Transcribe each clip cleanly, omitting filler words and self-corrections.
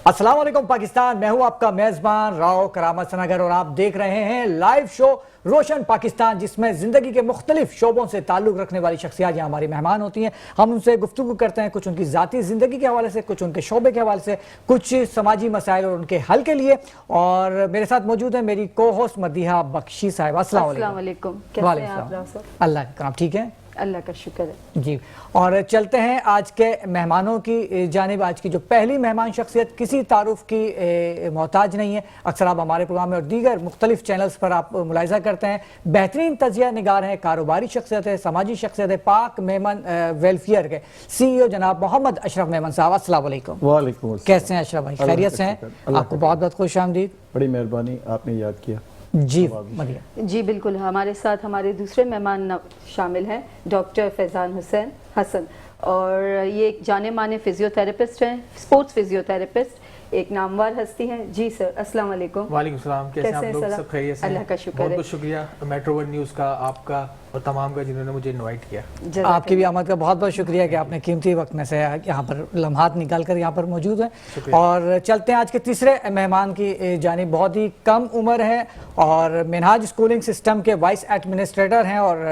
अस्सलाम वालेकुम पाकिस्तान, मैं हूं आपका मेजबान राव करामत सनागर और आप देख रहे हैं लाइव शो रोशन पाकिस्तान, जिसमें जिंदगी के मुख्तलिफ शोबों से ताल्लुक रखने वाली शख्सियात यहाँ हमारी मेहमान होती हैं। हम उनसे गुफ्तगू करते हैं, कुछ उनकी ज़ाती ज़िंदगी के हवाले से, कुछ उनके शोबे के हवाले से, कुछ समाजी मसाइल और उनके हल के लिए। और मेरे साथ मौजूद है मेरी को होस्ट मदीहा बख्शी साहिब। अस्सलाम वालेकुम। कैसे हैं आप राव साहब? अल्लाह का करम, ठीक है, अल्लाह का शुक्र है जी। और चलते हैं आज के मेहमानों की जानिब। आज की जो पहली मेहमान शख्सियत किसी तारुफ की मोहताज नहीं है। अक्सर आप हमारे प्रोग्राम में और दीगर मुख्तलिफ चैनल्स पर आप मुलाहिजा करते हैं, बेहतरीन तजिया निगार हैं, कारोबारी शख्सियत है, समाजी शख्सियत है, पाक मेमन वेलफेयर के CEO जनाब मोहम्मद अशरफ मेमन साहब। अस्सलाम वालेकुम। वालेकुम अस्सलाम। कैसे हैं अशरफ भाई? खैरियत से हैं? आपको बहुत बहुत खुश आमदीद। बड़ी मेहरबानी, आपने याद किया। जी मदिया जी बिल्कुल। हमारे साथ हमारे दूसरे मेहमान शामिल हैं डॉक्टर फैज़ान हुसैन हसन, और ये एक जाने माने फिजियोथेरेपिस्ट हैं, स्पोर्ट्स फिजियोथेरेपिस्ट, एक नामवर हस्ती हैं। जी सर, अस्सलाम वालेकुम। वालेकुम सलाम। कैसे आप लोग? सब खैरियत से? अल्लाह का शुक्र है। बहुत बहुत शुक्रिया मेट्रो वर्ल्ड न्यूज़ का, आपका और तमाम का जिन्होंने मुझे इनवाइट किया। आपकी भी आमद का बहुत बहुत शुक्रिया कि आपने कीमती वक्त में से यहाँ पर लम्हात निकाल कर यहाँ पर मौजूद हैं। और चलते हैं आज के तीसरे मेहमान की जानिब। बहुत ही कम उम्र है और मिनहाज स्कूलिंग सिस्टम के वाइस एडमिनिस्ट्रेटर हैं और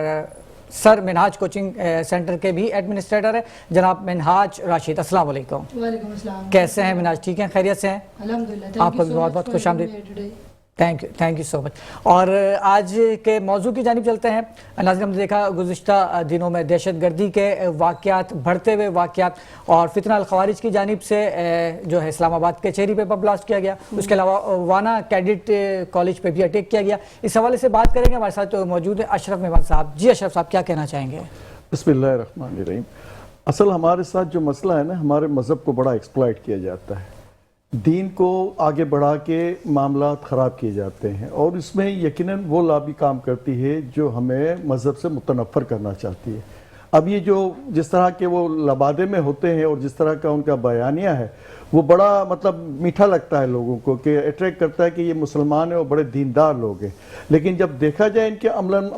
सर मिनहाज कोचिंग सेंटर के भी एडमिनिस्ट्रेटर है जनाब मिनहाज राशिद। अस्सलाम वालेकुम। वालेकुम अस्सलाम। कैसे हैं मिनहाज? ठीक हैं, खैरियत से हैं? अल्हम्दुलिल्लाह। आपको भी बहुत बहुत खुश आमदीद। Thank you so much. और आज के मौजू की जानिब चलते हैं। नाज़रीन, हमने देखा गुज़िश्ता दिनों में दहशत गर्दी के वाक़यात, बढ़ते हुए वाक़यात और फितना अल ख़वारिज की जानिब से जो है इस्लामाबाद के चेरी पे ब्लास्ट किया गया, उसके अलावा वाना कैडेट कॉलेज पे भी अटैक किया गया। इस हवाले से बात करेंगे। हमारे साथ मौजूद है अशरफ मेमन साहब। जी अशरफ साहब, क्या कहना चाहेंगे? बिस्मिल्लाहिर्रहमानिर्रहीम। असल हमारे साथ जो मसला है ना, हमारे मज़हब को बड़ा एक्सप्लॉइट किया जाता है, दीन को आगे बढ़ा के मामला ख़राब किए जाते हैं, और इसमें यकीनन वो लॉबी काम करती है जो हमें मज़हब से मुतनफ़र करना चाहती है। अब ये जो जिस तरह के वो लबादे में होते हैं और जिस तरह का उनका बयानिया है, वो बड़ा मतलब मीठा लगता है लोगों को, कि अट्रैक्ट करता है कि ये मुसलमान है और बड़े दीनदार लोग हैं। लेकिन जब देखा जाए इनके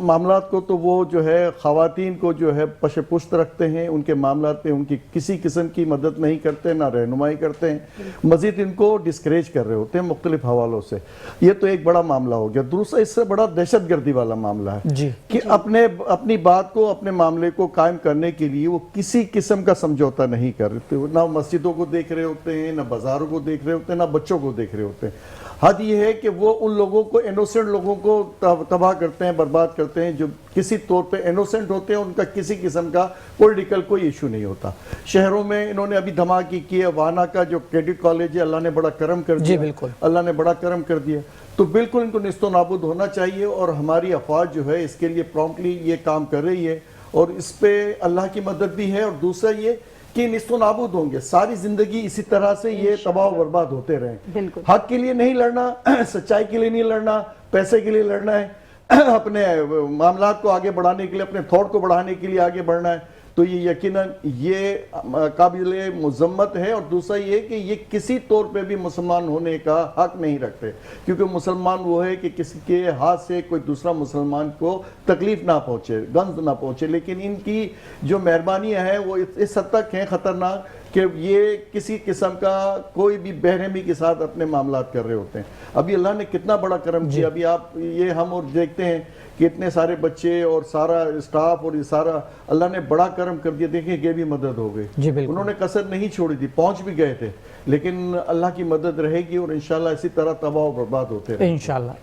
मामलात को, तो वो जो है ख़वातीन को जो है पश पुश्त रखते हैं, उनके मामलात में उनकी किसी किस्म की मदद नहीं करते, ना रहनुमाई करते हैं, मज़ीद इनको डिस्करेज कर रहे होते हैं मुख्तलिफ हवालों से। ये तो एक बड़ा मामला हो गया। दूसरा इससे बड़ा दहशत गर्दी वाला मामला है जी। कि अपनी बात को, अपने मामले को कायम करने के लिए वो किसी किस्म का समझौता नहीं करते। ना मस्जिदों को देख रहे होते हैं, ना बाजारों को देख रहे होते हैं, ना बच्चों को देख रहे होते हैं। हद ये है कि वो उन लोगों को, इनोसेंट लोगों को तबाह करते हैं, बर्बाद करते हैं, जो किसी तौर पे इनोसेंट होते हैं, उनका किसी किस्म का पॉलिटिकल कोई इशू नहीं होता। शहरों में इन्होंने अभी धमाके किए। वाना का जो कैडेट कॉलेज है, अल्लाह ने बड़ा करम कर दिया। बिल्कुल, अल्लाह ने बड़ा करम कर दिया। तो बिल्कुल इनको निस्तो नाबूद होना चाहिए, और हमारी अफवाज जो है इसके लिए प्रॉम्प्टली ये काम कर रही है, और इस पे अल्लाह की मदद भी है। और दूसरा ये कि निस्तो नाबूद होंगे, सारी जिंदगी इसी तरह से ये तबाह बर्बाद होते रहे। हक के लिए नहीं लड़ना, सच्चाई के लिए नहीं लड़ना, पैसे के लिए लड़ना है, अपने मामलात को आगे बढ़ाने के लिए, अपने थॉट को बढ़ाने के लिए आगे बढ़ना है। तो ये यकीनन ये काबिल मुज़म्मत है। और दूसरा ये कि ये किसी तौर पे भी मुसलमान होने का हक नहीं रखते, क्योंकि मुसलमान वो है कि किसी के हाथ से कोई दूसरा मुसलमान को तकलीफ ना पहुँचे, गंज ना पहुँचे। लेकिन इनकी जो मेहरबानियाँ हैं वो इस हद तक हैं ख़तरनाक कि ये किसी किस्म का कोई भी बेरहमी के साथ अपने मामलात कर रहे होते हैं। अभी अल्लाह ने कितना बड़ा करम किया। अभी आप ये हम और देखते हैं कि इतने सारे बच्चे और सारा स्टाफ और ये सारा अल्लाह ने बड़ा करम कर दिया। देखिए ये भी मदद हो गई, उन्होंने कसर नहीं छोड़ी थी, पहुंच भी गए थे। लेकिन अल्लाह की मदद रहेगी और इंशाल्लाह इसी तरह तबाह बर्बाद होते रहेंगे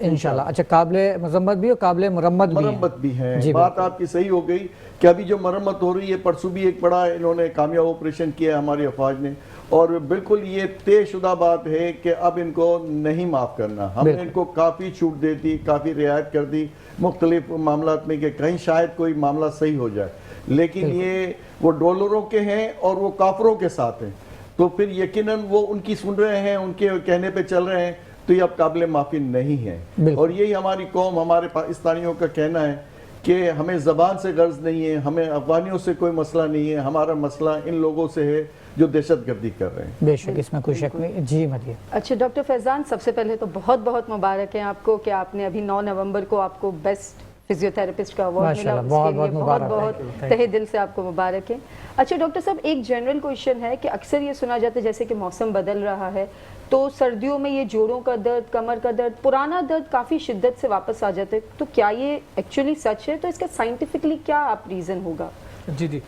इंशाल्लाह। अच्छा, काबिल मजम्मत भी और काबिल मुरम्मत भी है। बात आपकी सही हो गई कि अभी जो मरम्मत हो रही है, परसों भी एक बड़ा इन्होंने कामयाब ऑपरेशन किया हमारी अफवाज ने, और बिल्कुल ये तयशुदा बात है कि अब इनको नहीं माफ़ करना। हमने इनको काफ़ी छूट दे दी, काफ़ी रियायत कर दी मुख्तलिफ मामलात में कि कहीं शायद कोई मामला सही हो जाए। लेकिन ये वो डॉलरों के हैं और वो काफरों के साथ हैं, तो फिर यकीनन वो उनकी सुन रहे हैं, उनके कहने पे चल रहे हैं, तो ये अब काबिल माफ़ी नहीं है। और यही हमारी कौम, हमारे पाकिस्तानियों का कहना है कि हमें ज़बान से गर्ज नहीं है, हमें अफगानियों से कोई मसला नहीं है, हमारा मसला इन लोगों से है जो दहशत गर्दी कर रहे हैं। बेशक, इसमें कोई शक नहीं। जी मदिया। अच्छा डॉक्टर फैज़ान, सबसे पहले तो बहुत बहुत मुबारक है आपको कि आपने अभी 9 नवंबर को आपको बेस्ट फिजियोथेरेपिस्ट का अवार्ड मिला। बहुत बहुत तहे दिल से आपको मुबारक है। अच्छा डॉक्टर साहब, एक जनरल क्वेश्चन है कि अक्सर ये सुना जाता है जैसे कि मौसम बदल रहा है تو سردیوں میں یہ جوڑوں کا درد, کمر کا درد, پرانا درد کافی شدت سے واپس آ جاتا ہے. تو کیا یہ ایکچولی سچ ہے؟ تو اس کا سائنٹیفکلی کیا آپ ریزن ہوگا؟ جی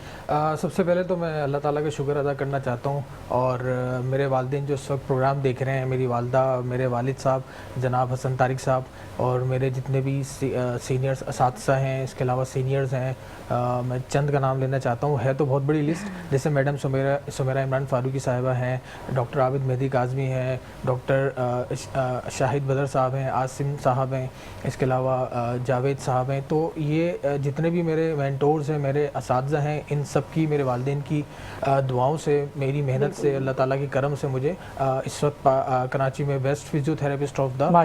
سب سے پہلے تو میں اللہ تعالیٰ کا شکر ادا کرنا چاہتا ہوں, اور میرے والدین جو اس وقت پروگرام دیکھ رہے ہیں, میری والدہ, میرے والد صاحب جناب حسن طارق صاحب, اور میرے جتنے بھی سینئرز اساتذہ ہیں, اس کے علاوہ سینئرز ہیں, میں چند کا نام لینا چاہتا ہوں, ہے تو بہت بڑی لسٹ, جیسے میڈم سمیرہ عمران فاروقی صاحبہ ہیں, ڈاکٹر عابد مہدی کاظمی ہیں, ڈاکٹر شاہد بدر صاحب ہیں, عاصم صاحب ہیں, اس کے علاوہ جاوید صاحب ہیں. تو یہ جتنے بھی میرے مینٹورز ہیں, میرے اساتذہ ہیں, ان سب کی, میرے والدین کی دعاؤں سے, میری محنت سے, اللہ تعالیٰ کے کرم سے مجھے اس وقت کراچی میں best physio therapist of the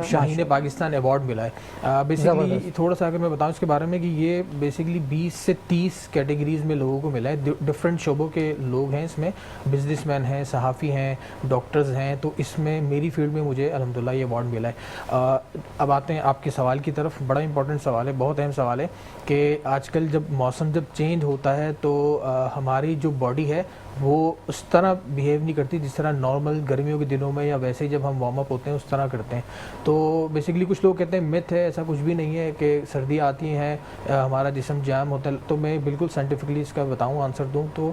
Shaheen Pakistan award ملا ہے. بیسیکلی تھوڑا سا اگر میں بتاؤں اس کے بارے میں, کہ یہ بیسیکلی 20 سے 30 کیٹیگریز میں لوگوں کو ملا ہے. ڈفرینٹ شعبوں کے لوگ ہیں اس میں, بزنس مین ہیں, صحافی ہیں, ڈاکٹرز ہیں. تو اس میں میری فیلڈ میں مجھے الحمدللہ یہ ایوارڈ ملا ہے. اب آتے ہیں آپ کے سوال کی طرف. بڑا امپورٹنٹ سوال ہے, بہت اہم سوال ہے, کہ آج کل جب موسم جب چینج ہوتا ہے تو ہماری جو باڈی ہے وہ اس طرح بیہیو نہیں کرتی جس طرح نارمل گرمیوں کے دنوں میں یا ویسے ہی جب ہم وارم اپ ہوتے ہیں اس طرح کرتے ہیں. تو بیسیکلی کچھ لوگ کہتے ہیں متھ ہے, ایسا کچھ بھی نہیں ہے کہ سردی آتی ہیں ہمارا جسم جام ہوتا ہے. تو میں بالکل سائنٹیفکلی اس کا بتاؤں, آنسر دوں تو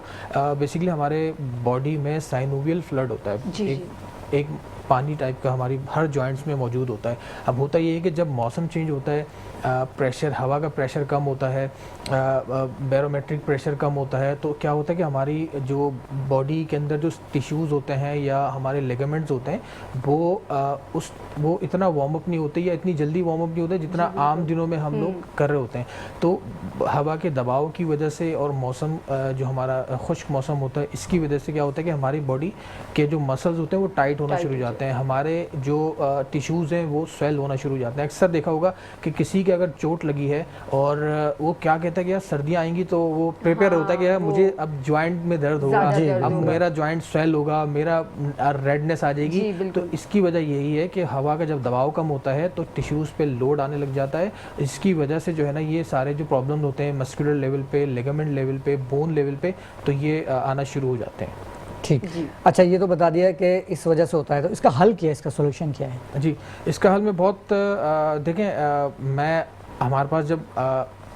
بیسیکلی ہمارے باڈی میں سائنوویل فلڈ ہوتا ہے, ایک پانی ٹائپ کا ہماری ہر جوائنٹس میں موجود ہوتا ہے. اب ہوتا یہ ہے کہ جب موسم چینج ہوتا ہے, پریشر, ہوا کا پریشر کم ہوتا ہے, بیرومیٹرک پریشر کم ہوتا ہے, تو کیا ہوتا ہے کہ ہماری جو باڈی کے اندر جو ٹیشوز ہوتے ہیں یا ہمارے لیگمنٹس ہوتے ہیں وہ اتنا وارم اپ نہیں ہوتے یا اتنی جلدی وارم اپ نہیں ہوتے جتنا عام دنوں میں ہم لوگ کر رہے ہوتے ہیں. تو ہوا کے دباؤ کی وجہ سے اور موسم جو ہمارا خشک موسم ہوتا ہے اس کی وجہ سے کیا ہوتا ہے کہ ہماری باڈی کے جو مسلز ہوتے ہیں وہ ٹائٹ ہونا شروع ہو جاتے ہیں, ہمارے جو ٹیشوز ہیں وہ سویل ہونا شروع ہو جاتے ہیں. اکثر دیکھا ہوگا کہ کسی کے اگر چوٹ لگی ہے اور وہ کیا کہتا ہے کہ یار سردیاں آئیں گی, تو وہ پریپیئر ہوتا ہے کہ یار مجھے اب جوائنٹ میں درد ہوگا, اب میرا جوائنٹ سویل ہوگا, میرا ریڈنس آ جائے گی. تو اس کی وجہ یہی ہے کہ ہوا کا جب دباؤ کم ہوتا ہے تو ٹیشوز پہ لوڈ آنے لگ جاتا ہے. اس کی وجہ سے جو ہے نا یہ سارے جو پرابلم ہوتے ہیں مسکولر لیول پہ, لیگمنٹ لیول پہ, بون لیول پہ, تو یہ آنا شروع ہو جاتے ہیں. ٹھیک, اچھا یہ تو بتا دیا کہ اس وجہ سے ہوتا ہے, تو اس کا حل کیا ہے, اس کا سولوشن کیا ہے؟ جی اس کا حل میں بہت دیکھیں, میں ہمارے پاس جب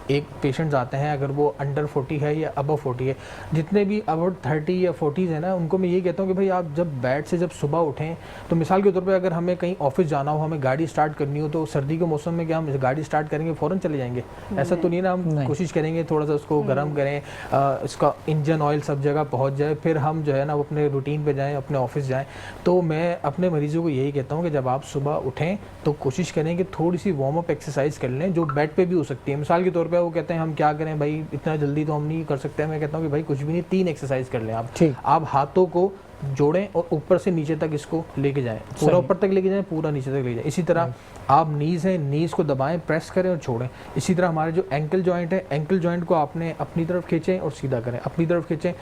ایک پیشنٹس آتے ہیں اگر وہ انڈر 40 ہے یا ابو 40 ہے, جتنے بھی اباؤٹ 30 یا 40s ہیں نا, ان کو میں یہ کہتا ہوں کہ بھائی آپ جب بیڈ سے جب صبح اٹھیں تو مثال کے طور پہ اگر ہمیں کہیں آفس جانا ہو, ہمیں گاڑی اسٹارٹ کرنی ہو, تو سردی کے موسم میں کیا ہم گاڑی اسٹارٹ کریں گے فوراً چلے جائیں گے؟ ایسا تو نہیں نا, ہم کوشش کریں گے تھوڑا سا اس کو گرم کریں, اس کا انجن آئل سب جگہ پہنچ جائے, پھر ہم جو ہے نا وہ اپنے روٹین پہ جائیں, اپنے آفس جائیں. تو میں اپنے مریضوں کو یہی کہتا ہوں کہ جب آپ صبح اٹھیں تو کوشش کریں کہ تھوڑی سی وارم اپ ایکسرسائز کر لیں جو بیڈ پہ بھی ہو سکتی ہے. مثال کے طور پہ وہ کہتے ہیں ہم کیا کریں بھائی, اتنا جلدی تو ہم نہیں کر سکتے. میں کہتا ہوں کہ بھائی کچھ بھی نہیں, 3 ایکسرسائز کر لیں آپ ہاتھوں کو جوڑیں اور اوپر سے نیچے تک اس کو لے کے جائیں, پورا اوپر تک لے کے جائیں, پورا نیچے تک لے جائیں. اسی طرح آپ نیز ہیں, نیز کو دبائیں, پریس کریں اور چھوڑیں. اسی طرح ہمارے جو اینکل جوائنٹ ہے, اینکل جوائنٹ کو آپ نے اپنی طرف کھینچیں اور سیدھا کریں, اپنی طرف کھینچیں.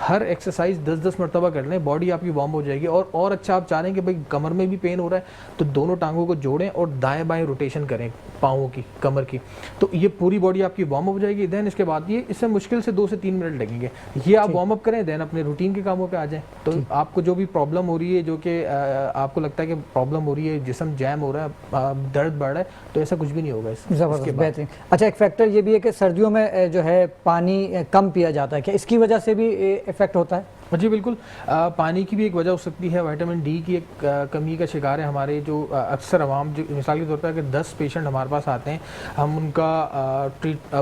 ہر ایکسرسائز 10-10 مرتبہ کر لیں, باڈی آپ کی وارم ہو جائے گی. اور اچھا آپ چاہ رہے ہیں کہ بھائی کمر میں بھی پین ہو رہا ہے تو دونوں ٹانگوں کو جوڑیں اور دائیں بائیں روٹیشن کریں پاؤں کی, کمر کی, تو یہ پوری باڈی آپ کی وارم اپ ہو جائے گی. دین اس کے بعد یہ اس سے مشکل سے 2 سے 3 منٹ لگیں گے, یہ آپ وارم اپ کریں, دین اپنے روٹین کے کاموں پہ آ جائیں. تو آپ کو جو بھی پرابلم ہو رہی ہے, جو کہ آپ کو لگتا ہے کہ پرابلم ہو رہی ہے, جسم جیم ہو رہا ہے, درد بڑھ رہا ہے, تو ایسا کچھ بھی نہیں ہوگا. زبردست, بہترین. اچھا ایک فیکٹر یہ بھی ہے کہ سردیوں میں جو ہے پانی کم پیا جاتا ہے, کیا اس کی وجہ سے بھی افیکٹ ہوتا ہے؟ جی بالکل, پانی کی بھی ایک وجہ ہو سکتی ہے. وائٹامن ڈی کی ایک کمی کا شکار ہے ہمارے جو اکثر عوام. جو مثال کے طور پہ اگر 10 پیشنٹ ہمارے پاس آتے ہیں, ہم ان کا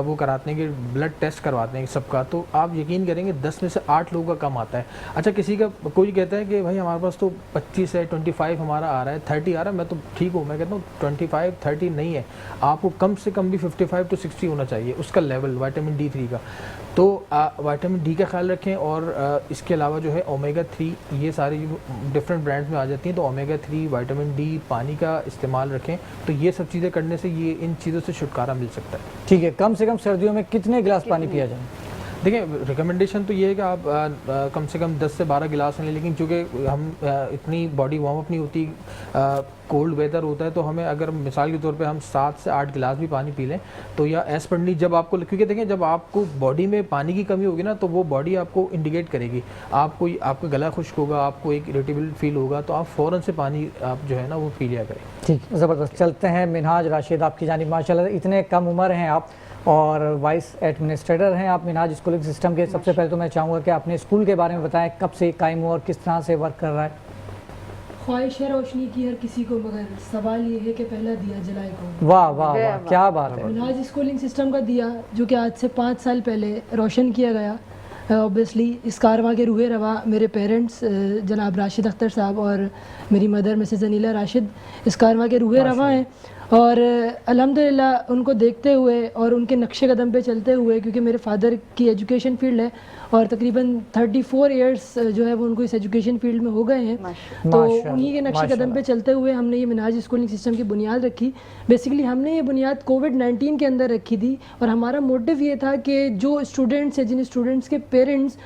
وہ کراتے ہیں کہ بلڈ ٹیسٹ کرواتے ہیں سب کا, تو آپ یقین کریں گے 10 میں سے 8 لوگوں کا کم آتا ہے. اچھا کسی کا کوئی کہتا ہے کہ بھائی ہمارے پاس تو 25 ہے, 25 ہمارا آ رہا ہے, 30 آ رہا ہے, میں تو ٹھیک ہوں. میں کہتا ہوں 25-30 نہیں ہے, آپ کو کم سے کم بھی 55 to 60 ہونا چاہیے اس کا لیول وائٹامن ڈی 3 کا. تو وائٹامن ڈی کا خیال رکھیں. اور اس کے علاوہ جو ہے اومیگا 3, یہ ساری ڈفرینٹ برانڈز میں آ جاتی ہیں, تو اومیگا 3, وائٹامن ڈی, پانی کا استعمال رکھیں. تو یہ سب چیزیں کرنے سے یہ ان چیزوں سے چھٹکارا مل سکتا ہے. ٹھیک ہے, کم سے کم سردیوں میں کتنے گلاس پانی پیا جائے؟ دیکھیں ریکمنڈیشن تو یہ ہے کہ آپ کم سے کم 10 سے 12 گلاس لیں، لیکن چونکہ ہم اتنی باڈی وارم اپ نہیں ہوتی، کولڈ ویدر ہوتا ہے، تو ہمیں اگر مثال کے طور پہ ہم 7 سے 8 گلاس بھی پانی پی لیں تو، یا ایز پرلی جب آپ کو، کیونکہ دیکھیں جب آپ کو باڈی میں پانی کی کمی ہوگی نا تو وہ باڈی آپ کو انڈیکیٹ کرے گی، آپ کا گلا خشک ہوگا، آپ کو ایک اریٹیبل فیل ہوگا، تو آپ فوراً سے پانی آپ جو ہے نا وہ پی لیا کریں۔ ٹھیک، زبردست۔ چلتے ہیں منہاج راشد آپ کی جانب۔ ماشاءاللہ اتنے کم عمر ہیں آپ اور وائس ایڈمنسٹریٹر ہیں آپ منہاج اسکولنگ سسٹم کے۔ سب سے پہلے تو میں چاہوں گا کہ اپنے اسکول کے بارے میں بتائیں، کب سے قائم ہوا اور کس طرح سے ورک کر رہا ہے؟ خواہش ہے روشنی کی ہر کسی کو، مگر سوال یہ ہے کہ پہلا دیا جلائے کون۔ واہ واہ واہ، کیا بات ہے۔ منہاج اسکولنگ سسٹم کا دیا جو کہ آج سے 5 سال پہلے روشن کیا گیا، اوبیسلی اس کارواں کے روح رواں میرے پیرنٹس جناب راشد اختر صاحب اور میری مدر مسز انیلا راشد اس کارواں کے روح رواں ہیں، اور الحمدللہ ان کو دیکھتے ہوئے اور ان کے نقش قدم پہ چلتے ہوئے، کیونکہ میرے فادر کی ایجوکیشن فیلڈ ہے اور تقریباً 34 ایئرس جو ہے وہ ان کو اس ایجوکیشن فیلڈ میں ہو گئے ہیں، تو انہی کے نقش قدم پہ چلتے ہوئے ہم نے یہ منہاج اسکولنگ سسٹم کی بنیاد رکھی۔ بیسیکلی ہم نے یہ بنیاد کووڈ-19 کے اندر رکھی تھی، اور ہمارا موٹیو یہ تھا کہ جو اسٹوڈنٹس ہیں، جن اسٹوڈنٹس کے پیرنٹس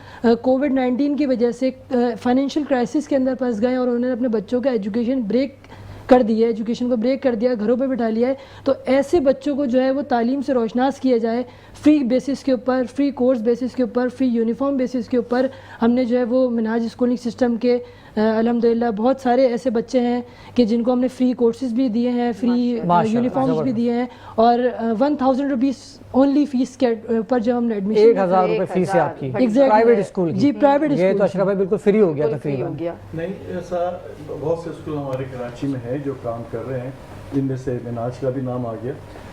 کووڈ-19 کی وجہ سے فائنینشیل کرائسس کے اندر پھنس گئے اور انہوں نے اپنے بچوں کا ایجوکیشن بریک کر دیا، ایجوکیشن کو بریک کر دیا، گھروں پہ بٹھا لیا ہے، تو ایسے بچوں کو جو ہے وہ تعلیم سے روشناس کیا جائے، فری بیسس کے اوپر، فری کورس بیسس کے اوپر، فری یونیفارم بیسس کے اوپر۔ ہم نے جو ہے وہ منہاج اسکولنگ سسٹم کے الحمدللہ بہت سارے ایسے بچے ہیں کہ جن کو ہم نے فری کورسز بھی دیے ہیں، فری یونیفارمز بھی دیے ہیں، اور 1000 روپیز اونلی فیس کے پر جب ہم نے ایڈمیشن 1000 روپے فیس ہے آپ کی پرائیویٹ اسکول کی؟ جی پرائیویٹ یہ تو اشرف بھائی بالکل فری ہو گیا تقریباً۔ نہیں، ایسا بہت سے اسکول ہمارے کراچی میں ہیں جو کام کر رہے ہیں، جن میں سے منہاج کا بھی نام آ گیا۔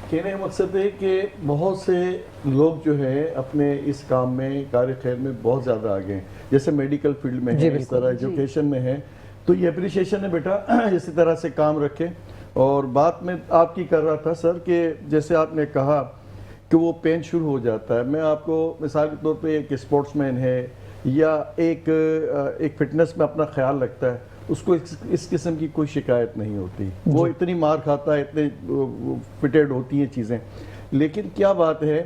کہنے کا مقصد ہے کہ بہت سے لوگ جو ہے اپنے اس کام میں، کار خیر میں بہت زیادہ آگے ہیں، جیسے میڈیکل فیلڈ میں ہے، اس طرح ایجوکیشن میں ہے، تو یہ اپریشیشن ہے بیٹا، اسی طرح سے کام رکھیں۔ اور بات میں آپ کی کر رہا تھا سر کہ جیسے آپ نے کہا کہ وہ پین شروع ہو جاتا ہے، میں آپ کو مثال کے طور پہ ایک اسپورٹس مین ہے یا ایک فٹنس میں اپنا خیال رکھتا ہے، اس کو اس قسم کی کوئی شکایت نہیں ہوتی، وہ اتنی مار کھاتا ہے، اتنے فٹیڈ ہوتی ہیں چیزیں، لیکن کیا بات ہے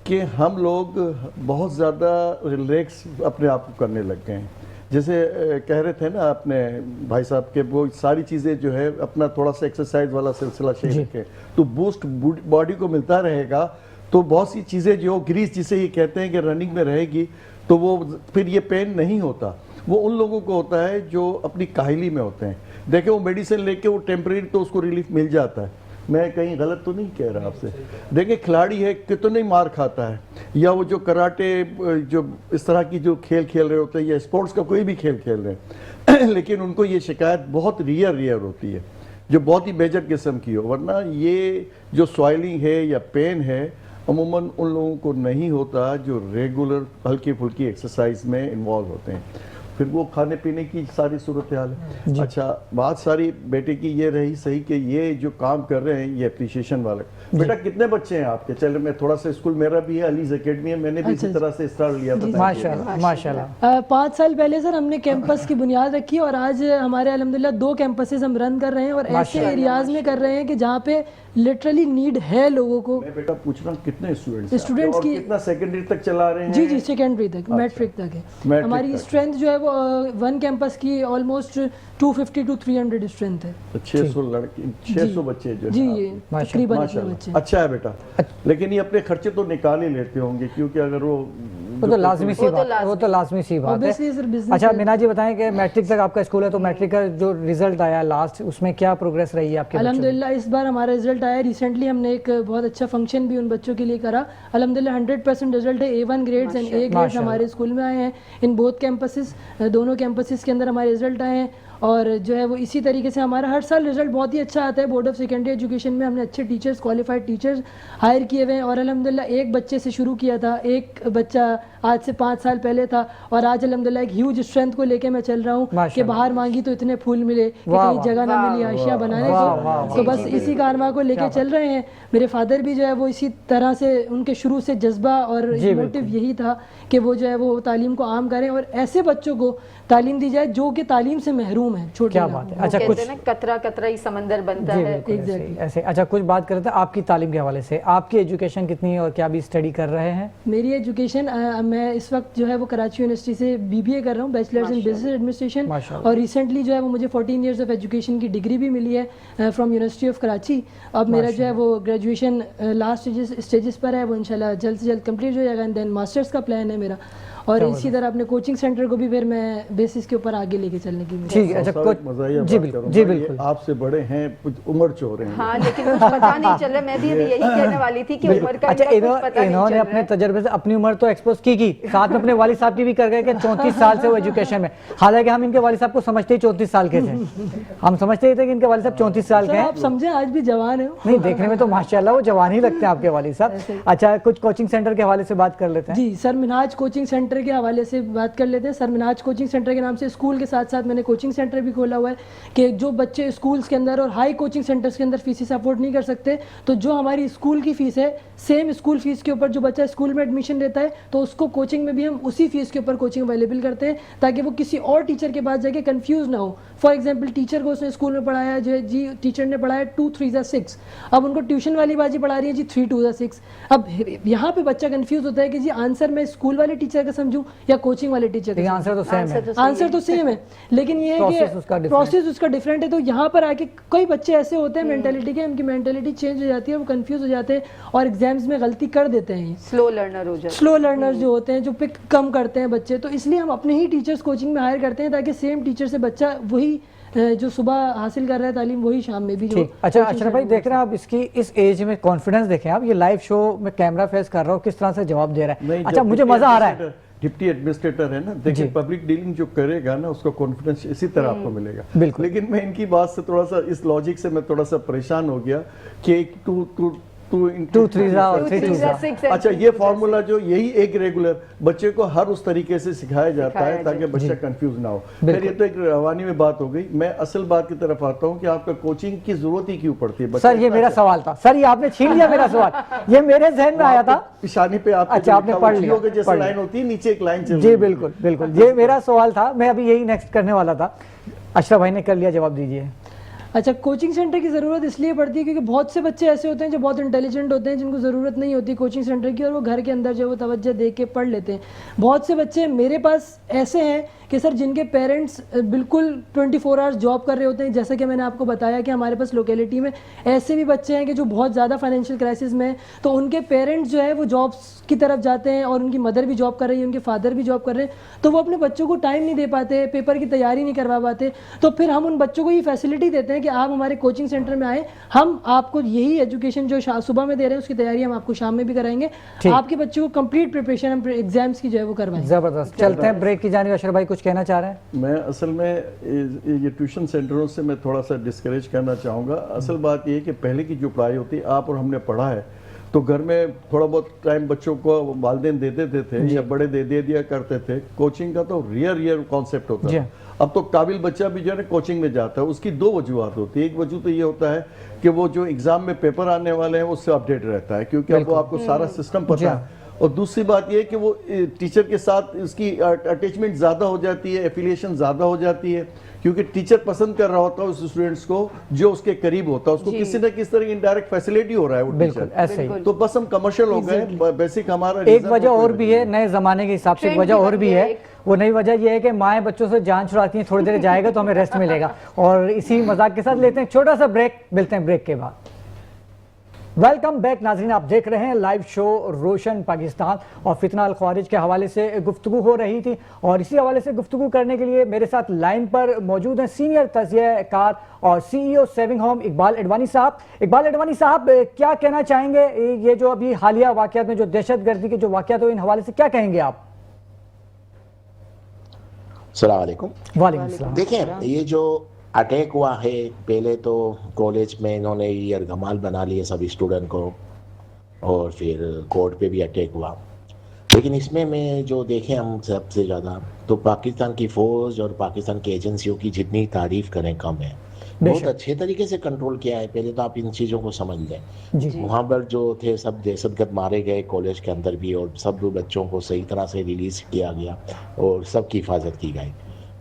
کہ ہم لوگ بہت زیادہ ریلیکس اپنے آپ کو کرنے لگ گئے ہیں۔ جیسے کہہ رہے تھے نا اپنے بھائی صاحب کہ وہ ساری چیزیں جو ہے اپنا تھوڑا سا ایکسرسائز والا سلسلہ شیئر رکھیں تو بوسٹ باڈی کو ملتا رہے گا، تو بہت سی چیزیں جو گریس جسے یہ کہتے ہیں کہ رننگ میں رہے گی تو وہ پھر یہ پین نہیں ہوتا، وہ ان لوگوں کو ہوتا ہے جو اپنی کاہلی میں ہوتے ہیں۔ دیکھیں وہ میڈیسن لے کے وہ ٹیمپریری تو اس کو ریلیف مل جاتا ہے، میں کہیں غلط تو نہیں کہہ رہا آپ سے۔ دیکھیں کھلاڑی ہے کتنی مار کھاتا ہے، یا وہ جو کراٹے جو اس طرح کی جو کھیل کھیل رہے ہوتے ہیں، یا اسپورٹس کا کوئی بھی کھیل کھیل رہے ہیں، لیکن ان کو یہ شکایت بہت ریئر ہوتی ہے جو بہت ہی میجر قسم کی ہو، ورنہ یہ جو سوائلنگ ہے یا پین ہے عموماً ان لوگوں کو نہیں ہوتا جو ریگولر ہلکی پھلکی ایکسرسائز میں انوالو ہوتے ہیں۔ پھر وہ کھانے پینے کی ساری صورتحال ہے۔ اچھا بات ساری بیٹے کی یہ رہی صحیح کہ یہ جو کام کر رہے ہیں یہ اپریشیشن والا۔ بیٹا کتنے بچے ہیں آپ کے؟ چلے میں تھوڑا سا اسکول میرا بھی ہے، علیز اکیڈمی ہے، میں نے بھی اسی طرح سے اسٹارٹ لیا تھا۔ ماشاءاللہ ماشاءاللہ۔ 5 سال پہلے سر ہم نے کیمپس کی بنیاد رکھی، اور آج ہمارے الحمدللہ 2 کیمپسز ہم رن کر رہے ہیں، اور ایسے ایریاز میں کر رہے ہیں کہ جہاں پہ لٹرلی نیڈ ہے لوگوں کو۔ میں بیٹا پوچھ رہا ہوں کتنے اسٹوڈنٹس کی کتنا سیکنڈری تک چلا رہے ہیں؟ جی جی سیکنڈری تک، میٹرک تک ہے ہماری اسٹرینتھ جو ہے وہ 1 کیمپس کی آلموسٹ 250 to 300 اسٹرینتھ ہے۔ 600 لڑکے 600 بچے جو جی ہیں تقریباً اتنے بچے۔ اچھا ہے بیٹا، لیکن یہ اپنے خرچے تو نکال ہی لیتے ہوں گے، کیونکہ اگر وہ تو لازمی سی بات ہے، وہ تو لازمی سی بات ہے۔ اچھا منہاج جی بتائیں کہ میٹرک تک آپ کا اسکول ہے، تو میٹرک کا جو ریزلٹ آیا لاسٹ، اس میں کیا پروگریس رہی ہے آپ کے؟ الحمدللہ اس بار ہمارا ریزلٹ آیا، ریسنٹلی ہم نے ایک بہت اچھا فنکشن بھی ان بچوں کے لیے کرا، الحمدللہ 100% ریزلٹ ہے، A1 grades and A grades ہمارے اسکول میں آئے ہیں، ان بوتھ کیمپسز، دونوں کیمپسز کے اندر ہمارے ریزلٹ آئے ہیں، اور جو ہے وہ اسی طریقے سے ہمارا ہر سال رزلٹ بہت ہی اچھا آتا ہے۔ بورڈ آف سیکنڈری ایجوکیشن میں ہم نے اچھے ٹیچرز، کوالیفائڈ ٹیچرز ہائر کیے ہوئے ہیں، اور الحمدللہ ایک بچے سے شروع کیا تھا، ایک بچہ آج سے 5 سال پہلے تھا، اور آج الحمدللہ ایک ہیوج اسٹرینتھ کو لے کے میں چل رہا ہوں کہ باہر مانگی تو اتنے پھول ملے کہ کہیں جگہ نہ ملی آشیاء بنانے کو، تو بس اسی کارواں کو لے کے چل رہے ہیں۔ میرے فادر بھی جو ہے وہ اسی طرح سے، ان کے شروع سے جذبہ اور موٹیو یہی تھا کہ وہ جو ہے وہ تعلیم کو عام کریں اور ایسے بچوں کو تعلیم دی جائے جو کہ تعلیم سے محروم मासूम है, छोटे क्या इलाकों बात है। में। अच्छा, कहते कुछ हैं ना कतरा कतरा ही समंदर बनता जी है। बिल्कुल ऐसे ही, Exactly. ऐसे। अच्छा, कुछ बात करते हैं आपकी तालीम के हवाले से, आपकी एजुकेशन कितनी है और क्या भी स्टडी कर रहे हैं? मेरी एजुकेशन मैं इस वक्त जो है वो कराची यूनिवर्सिटी से BBA कर रहा हूँ, बैचलर्स इन बिजनेस एडमिनिस्ट्रेशन, माशाल्लाह। और रिसेंटली जो है वो मुझे 14 इयर्स ऑफ एजुकेशन की डिग्री भी मिली है फ्रॉम यूनिवर्सिटी ऑफ कराची। अब मेरा जो है वो ग्रेजुएशन लास्ट स्टेजेस पर है, वो इंशाल्लाह जल्द से जल्द कंप्लीट हो जाएगा, एंड देन मास्टर्स का प्लान है मेरा। और इसी तरह अपने कोचिंग सेंटर को भी फिर मैं बेसिस के ऊपर आगे लेके चलने की ठीक है। अच्छा, साहब, कुछ एक मज़ाहिया जी बात बिल्कुल, करूंगा, जी ये बिल्कुल। आपसे बड़े हैं, कुछ उम्र चोर हैं। हाँ, लेकिन कुछ पता नहीं चल रहा। मैं भी अभी यही कहने वाली थी कि उम्र का अच्छा, इनका कुछ पता नहीं इन्होंने चल अपने रहा है। तजर्बे से अपनी उम्र तो एक्सपोज की साथ में अपने वालिद साहब की भी कर गए कि 34 साल से वो एजुकेशन में, हालांकि हम इनके वालिद साहब को समझते ही 34 साल के थे, हम समझते ही थे कि इनके वालिद साहब 34 साल के सर हैं। आप समझे आज भी जवान है। नहीं, देखने में तो माशाल्लाह वो जवान ही लगते हैं आपके वालिद साहब। अच्छा, कुछ कोचिंग सेंटर के हवाले से बात कर लेते हैं। जी, सर मिनहाज कोचिंग सेंटर के हवाले से बात कर लेते हैं। सर मिनहाज कोचिंग सेंटर के नाम से स्कूल के साथ साथ मैंने कोचिंग सेंटर भी खोला हुआ है कि जो बच्चे स्कूल्स के अंदर और हाई कोचिंग सेंटर्स के अंदर फीसेस अफोर्ड नहीं कर सकते, तो जो हमारी स्कूल की फ़ीस है, सेम स्कूल फीस के ऊपर जो बच्चा स्कूल में एडमिशन लेता है, तो उसको कोचिंग में भी हम उसी फीस के ऊपर कोचिंग अवेलेबल करते हैं, ताकि वो किसी और टीचर के पास जाके कंफ्यूज ना हो। फॉर एग्जांपल, टीचर को उसने स्कूल में पढ़ाया जो है जी, टीचर ने पढ़ाया 2 3 6, अब उनको ट्यूशन वाली बाजी पढ़ा रही है जी 3 2 6। अब यहाँ पे बच्चा कंफ्यूज होता है कि जी आंसर मैं स्कूल वाले टीचर का समझूं या कोचिंग वाले टीचर का। आंसर तो सेम है, आंसर तो सेम है, लेकिन ये है कि प्रोसेस उसका डिफरेंट है। तो यहाँ पर आके कई बच्चे ऐसे होते हैं मेंटालिटी के, उनकी मेंटालिटी चेंज हो जाती है, वो कंफ्यूज हो जाते हैं और एग्जाम्स में गलती कर देते हैं। स्लो लर्नर हो जाता है। स्लो लर्नर्स जो होते हैं, जो पिक कम करते हैं बच्चे, तो इसलिए हम अपने ही टीचर्स कोचिंग में हायर करते हैं, ताकि सेम टीचर से बच्चा वही जो सुबह हासिल कर रहा है तालीम, वही शाम में भी जो। अच्छा, अशरफ भाई, देख रहे हैं आप इसकी इस एज में कॉन्फिडेंस देखें आप, ये लाइव शो में कैमरा फेस कर रहा हो, किस तरह से जवाब दे रहा है। अच्छा, मुझे मजा आ रहा है। डिप्टी एडमिनिस्ट्रेटर है ना, देखिए पब्लिक डीलिंग जो करेगा ना, उसका कॉन्फिडेंस इसी तरह आपको मिलेगा। बिल्कुल। लेकिन मैं इनकी बात से थोड़ा सा, इस लॉजिक से मैं थोड़ा सा परेशान हो गया कि 2 3 और 3 2। अच्छा, ये फार्मूला जो यही एक रेगुलर बच्चे को हर उस तरीके से सिखाया जाता है ताकि बच्चा कंफ्यूज ना हो। फिर ये तो एक रवानी में बात हो गई। मैं असल बात की तरफ आता हूँ कि आपका कोचिंग की जरूरत ही क्यों पड़ती है? सर, ये मेरा सवाल था सर, ये आपने छीन लिया मेरा सवाल, ये मेरे जहन में आया था। पिशानी पे आप, अच्छा, आपने पढ़ लिया, जैसे लाइन होती है, नीचे एक लाइन चल जी बिल्कुल बिल्कुल, ये मेरा सवाल था, मैं अभी यही नेक्स्ट करने वाला था। अशरफ भाई ने कर लिया, जवाब दीजिए। अच्छा, कोचिंग सेंटर की ज़रूरत इसलिए पड़ती है क्योंकि बहुत से बच्चे ऐसे होते हैं जो बहुत इंटेलिजेंट होते हैं, जिनको ज़रूरत नहीं होती कोचिंग सेंटर की, और वो घर के अंदर जो है वो तवज्जो दे के पढ़ लेते हैं। बहुत से बच्चे मेरे पास ऐसे हैं कि सर जिनके पेरेंट्स बिल्कुल 24 आवर्स जॉब कर रहे होते हैं। जैसा कि मैंने आपको बताया कि हमारे पास लोकेलिटी में ऐसे भी बच्चे हैं कि जो बहुत ज़्यादा फाइनेंशियल क्राइसिस में हैं, तो उनके पेरेंट्स जो है वो जॉब्स की तरफ जाते हैं, और उनकी मदर भी जॉब कर रही है, उनके फादर भी जॉब कर रहे हैं, तो वो अपने बच्चों को टाइम नहीं दे पाते, पेपर की तैयारी नहीं करवा पाते। तो फिर हम उन बच्चों को ये फैसिलिटी देते हैं कि आप हमारे कोचिंग सेंटर में आए, हम आपको यही एजुकेशन जो सुबह में दे रहे हैं उसकी तैयारी हम आपको शाम में भी कराएंगे। आपके बच्चों को कंप्लीट प्रिपरेशन हम एग्जाम्स की जो है वो करवाएंगे। जबरदस्त। चलते हैं ब्रेक की जानिब। अशरफ भाई कुछ कहना चाह रहे हैं? मैं असल में ये ट्यूशन सेंटरों से मैं थोड़ा सा डिस्करेज करना चाहूँगा। असल बात ये है कि पहले की जो पढ़ाई होती आप और हमने पढ़ा है, तो घर में थोड़ा बहुत टाइम बच्चों को वालिदैन दे देते थे या बड़े दे दिया करते थे। कोचिंग का तो रियर कॉन्सेप्ट होता है। अब तो काबिल बच्चा भी जो है कोचिंग में जाता है। उसकी 2 वजूहत होती है। एक वजह तो ये होता है कि वो जो एग्जाम में पेपर आने वाले हैं उससे अपडेट रहता है, क्योंकि अब वो आपको सारा सिस्टम पता है। और दूसरी बात ये है कि वो टीचर के साथ इसकी अटैचमेंट ज़्यादा हो जाती है, एफिलिएशन ज़्यादा हो जाती है, क्योंकि टीचर पसंद कर रहा होता है उस स्टूडेंट्स को जो उसके करीब होता है, उसको किसी न किसी तरह इनडायरेक्ट फैसिलिटी हो रहा है वो टीचर। ऐसे ही। तो बस हम कमर्शियल हो गए। बेसिक हमारा एक वजह और भी है, नए जमाने के हिसाब से एक वजह और भी है। वो नई वजह ये है कि माएँ बच्चों से जान छुड़ाती हैं, थोड़ी देर जाएगा तो हमें रेस्ट मिलेगा। और इसी मजाक के साथ लेते हैं छोटा सा ब्रेक, मिलते हैं ब्रेक के बाद। वेलकम बैक नाज़रीन, आप देख रहे हैं लाइव शो रोशन पाकिस्तान, और फितना अल ख्वारिज के हवाले से गुफ्तगू हो रही थी, और इसी हवाले से गुफ्तगू करने के लिए मेरे साथ लाइन पर मौजूद हैं सीनियर तज़किया कार और CEO saving home Iqbal Advani साहब। इकबाल एडवानी साहब, क्या कहना चाहेंगे ये जो अभी हालिया वाक़यात में जो दहशतगर्दी के जो वाक़यात हुए, इन हवाले से क्या कहेंगे आप? अस्सलाम वालेकुम। वालेकुम सलाम। देखें, ये जो अटैक हुआ है, पहले तो कॉलेज में इन्होंने ये धमाल बना लिए सभी स्टूडेंट को, और फिर कोर्ट पे भी अटैक हुआ। लेकिन इसमें मैं जो देखें हम सबसे ज़्यादा तो पाकिस्तान की फ़ौज और पाकिस्तान की एजेंसियों की जितनी तारीफ़ करें कम है। बहुत अच्छे तरीके से कंट्रोल किया है। पहले तो आप इन चीज़ों को समझ लें। वहाँ पर जो थे सब दहशतगर्द मारे गए कॉलेज के अंदर भी, और सब बच्चों को सही तरह से रिलीज़ किया गया और सबकी हिफाजत की गई।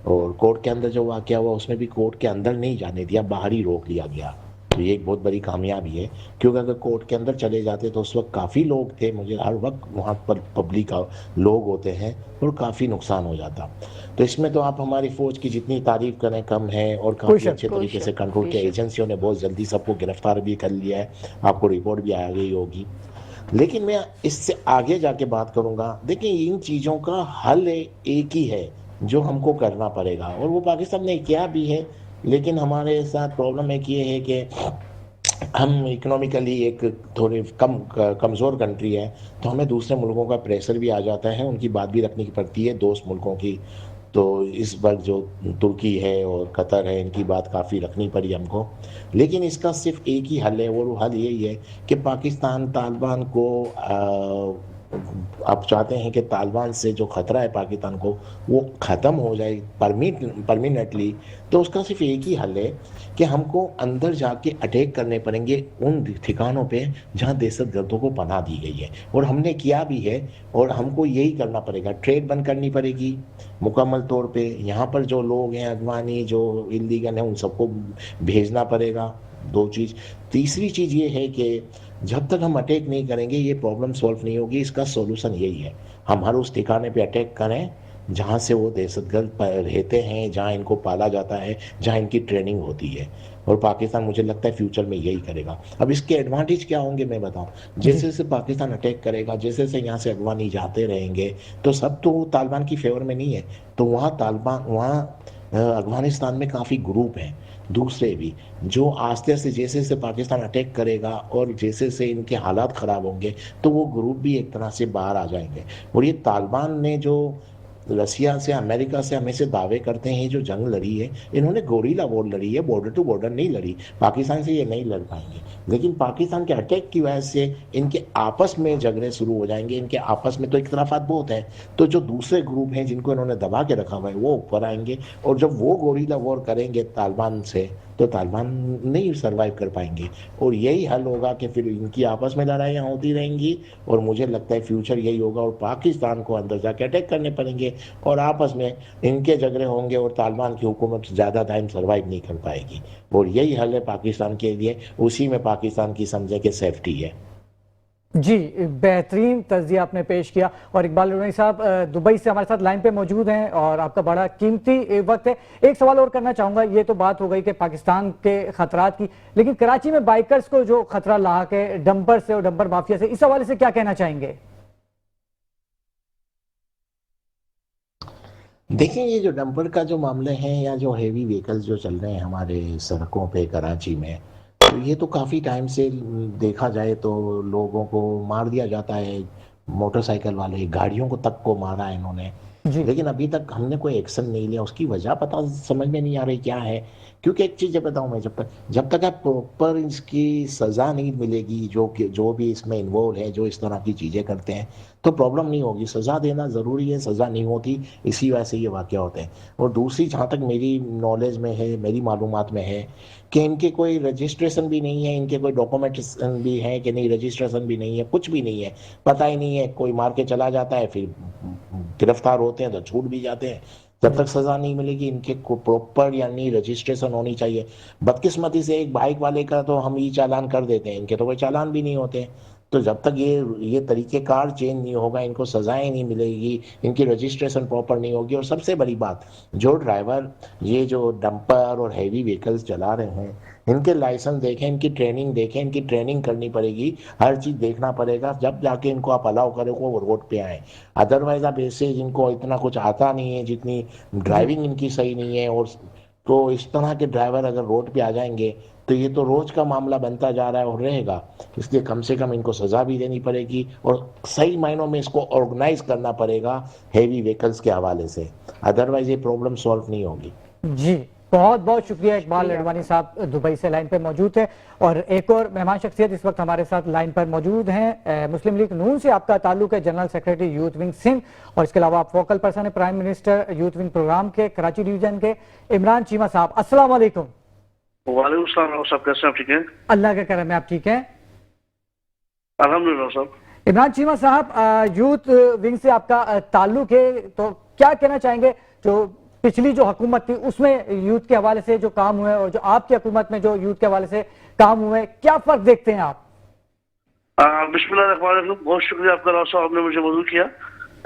اور कोर्ट के अंदर जो वाकया हुआ उसमें भी कोर्ट के अंदर नहीं जाने दिया, बाहर ही रोक लिया गया। तो ये एक बहुत बड़ी कामयाबी है, क्योंकि अगर कोर्ट के अंदर चले जाते तो उस वक्त काफ़ी लोग थे, मुझे हर वक्त वहाँ पर पब्लिक लोग होते हैं और काफ़ी नुकसान हो जाता। तो इसमें तो आप हमारी फ़ौज की जितनी तारीफ़ करें कम है, और काफ़ी अच्छे तरीके से कंट्रोल किया। एजेंसियों ने बहुत जल्दी सबको गिरफ्तार भी कर लिया है, आपको रिपोर्ट भी आ गई होगी। लेकिन मैं इससे आगे जाके बात करूँगा। देखिए, इन चीज़ों का हल एक ही है जो हमको करना पड़ेगा, और वो पाकिस्तान ने किया भी है। लेकिन हमारे साथ प्रॉब्लम एक ये है कि हम इकोनॉमिकली एक थोड़ी कमज़ोर कंट्री है, तो हमें दूसरे मुल्कों का प्रेशर भी आ जाता है, उनकी बात भी रखनी पड़ती है, दोस्त मुल्कों की। तो इस वक्त जो तुर्की है और कतर है, इनकी बात काफ़ी रखनी पड़ी हमको। लेकिन इसका सिर्फ एक ही हल है, वो हल यही है कि पाकिस्तान तालिबान को आप चाहते हैं कि तालिबान से जो ख़तरा है पाकिस्तान को वो ख़त्म हो जाए परमानेंटली। तो उसका सिर्फ एक ही हल है कि हमको अंदर जाके अटैक करने पड़ेंगे उन ठिकानों पे जहां दहशतगर्दों को पनाह दी गई है, और हमने किया भी है। और हमको यही करना पड़ेगा, ट्रेड बंद करनी पड़ेगी मुकम्मल तौर पे। यहाँ पर जो लोग हैं अगवानी जो इल्लीगल हैं उन सबको भेजना पड़ेगा। दो चीज़। तीसरी चीज़ ये है कि जब तक हम अटैक नहीं करेंगे ये प्रॉब्लम सॉल्व नहीं होगी। इसका सॉल्यूशन यही है, हम हर उस ठिकाने पे अटैक करें जहाँ से वो दहशतगर्द रहते हैं, जहाँ इनको पाला जाता है, जहाँ इनकी ट्रेनिंग होती है। और पाकिस्तान मुझे लगता है फ्यूचर में यही करेगा। अब इसके एडवांटेज क्या होंगे मैं बताऊं। जैसे जैसे पाकिस्तान अटैक करेगा, जैसे जैसे यहाँ से अगवानी जाते रहेंगे, तो सब तो तालिबान की फेवर में नहीं है। तो वहाँ अफगानिस्तान में काफ़ी ग्रुप हैं दूसरे भी, जो आस्ते आस्ते जैसे जैसे पाकिस्तान अटैक करेगा और जैसे जैसे इनके हालात ख़राब होंगे तो वो ग्रुप भी एक तरह से बाहर आ जाएंगे। और ये तालिबान ने जो रसिया से अमेरिका से हमेशा दावे करते हैं जो जंग लड़ी है, इन्होंने गोरीला वॉर लड़ी है, बॉर्डर टू बॉर्डर नहीं लड़ी। पाकिस्तान से ये नहीं लड़ पाएंगे, लेकिन पाकिस्तान के अटैक की वजह से इनके आपस में झगड़े शुरू हो जाएंगे। इनके आपस में तो इख्तलाफात बहुत है, तो जो दूसरे ग्रुप हैं जिनको इन्होंने दबा के रखा हुआ है वो ऊपर आएंगे। और जब वो गोरीला वॉर करेंगे तालिबान से तो तालिबान नहीं सर्वाइव कर पाएंगे। और यही हल होगा कि फिर इनकी आपस में लड़ाइयाँ होती रहेंगी और मुझे लगता है फ्यूचर यही होगा। और पाकिस्तान को अंदर जाके अटैक करने पड़ेंगे और आपस में इनके झगड़े होंगे और तालिबान की हुकूमत ज़्यादा टाइम सर्वाइव नहीं कर पाएगी। और यही हल है पाकिस्तान के लिए, उसी में पाकिस्तान की समझे कि सेफ्टी है। जी, बेहतरीन तज्जिया आपने पेश किया। और इकबाल लोधानी साहब दुबई से हमारे साथ लाइन पे मौजूद हैं और आपका बड़ा कीमती वक्त है। एक सवाल और करना चाहूँगा, ये तो बात हो गई कि पाकिस्तान के खतरात की, लेकिन कराची में बाइकर्स को जो खतरा लाक है डंपर से और डंपर माफिया से, इस हवाले से क्या कहना चाहेंगे? देखिए, ये जो डंपर का जो मामले हैं या जो हेवी व्हीकल्स जो चल रहे हैं हमारे सड़कों पे कराची में, तो ये तो काफ़ी टाइम से देखा जाए तो लोगों को मार दिया जाता है। मोटरसाइकिल वाले गाड़ियों को तक को मारा है इन्होंने, लेकिन अभी तक हमने कोई एक्शन नहीं लिया। उसकी वजह पता समझ में नहीं आ रही क्या है। क्योंकि एक चीज़ बताऊँ मैं, जब तक आप प्रॉपर इसकी सज़ा नहीं मिलेगी, जो भी इसमें इन्वॉल्व है, जो इस तरह की चीज़ें करते हैं, तो प्रॉब्लम नहीं होगी। सज़ा देना ज़रूरी है, सज़ा नहीं होती, इसी वजह से ये वाक़या होते हैं। और दूसरी, जहाँ तक मेरी नॉलेज में है, मेरी मालूमात में है कि इनके कोई रजिस्ट्रेशन भी नहीं है, इनके कोई डॉक्यूमेंटेशन भी है कि नहीं, रजिस्ट्रेशन भी नहीं है, कुछ भी नहीं है, पता ही नहीं है। कोई मार के चला जाता है, फिर गिरफ्तार होते हैं तो छूट भी जाते हैं। जब तक सज़ा नहीं मिलेगी इनके को प्रॉपर यानी रजिस्ट्रेशन होनी चाहिए। बदकिस्मती से एक बाइक वाले का तो हम ई चालान कर देते हैं, इनके तो कोई चालान भी नहीं होते। तो जब तक ये तरीक़ेकार चेंज नहीं होगा, इनको सज़ाएं नहीं मिलेगी, इनकी रजिस्ट्रेशन प्रॉपर नहीं होगी। और सबसे बड़ी बात, जो ड्राइवर ये जो डंपर और हैवी व्हीकल्स चला रहे हैं, इनके लाइसेंस देखें, इनकी ट्रेनिंग देखें, इनकी ट्रेनिंग करनी पड़ेगी, हर चीज़ देखना पड़ेगा, जब जाके इनको आप अलाउ करें को वो रोड पे आए। अदरवाइज आप ऐसे जिनको इतना कुछ आता नहीं है, जितनी ड्राइविंग इनकी सही नहीं है, और तो इस तरह के ड्राइवर अगर रोड पे आ जाएंगे तो ये तो रोज का मामला बनता जा रहा है और रहेगा। इसलिए कम से कम इनको सज़ा भी देनी पड़ेगी और सही मायनों में इसको ऑर्गेनाइज करना पड़ेगा हेवी व्हीकल्स के हवाले से, अदरवाइज ये प्रॉब्लम सॉल्व नहीं होगी। जी, बहुत बहुत शुक्रिया इकबाल लडवानी साहब दुबई से लाइन पे मौजूद थे। और एक और मेहमान शख्सियत इस वक्त हमारे साथ लाइन पर मौजूद हैं। मुस्लिम लीग नून से आपका ताल्लुक है, general secretary youth wing Sindh, और इसके अलावा आप फोकल पर्सन है prime minister youth wing program के कराची डिवीजन के। इमरान चीमा साहब, अस्सलाम वालेकुम। वालेकुम सलाम साहब, कैसे हैं? ठीक है, अल्लाह का करम है, आप ठीक हैं? अल्हम्दुलिल्लाह साहब। इमरान चीमा साहब, यूथ विंग से आपका ताल्लुक है, तो क्या कहना चाहेंगे जो पिछली जो हुकूमत थी उसमें यूथ के हवाले से जो काम हुए और जो आपकी हुकूमत में जो यूथ के हवाले से काम हुए, क्या फर्क देखते हैं आप? बिस्मिल्लाहिर्रहमानिर्रहीम, बहुत शुक्रिया आपका राव साहब, आपने मुझे मौजूद किया।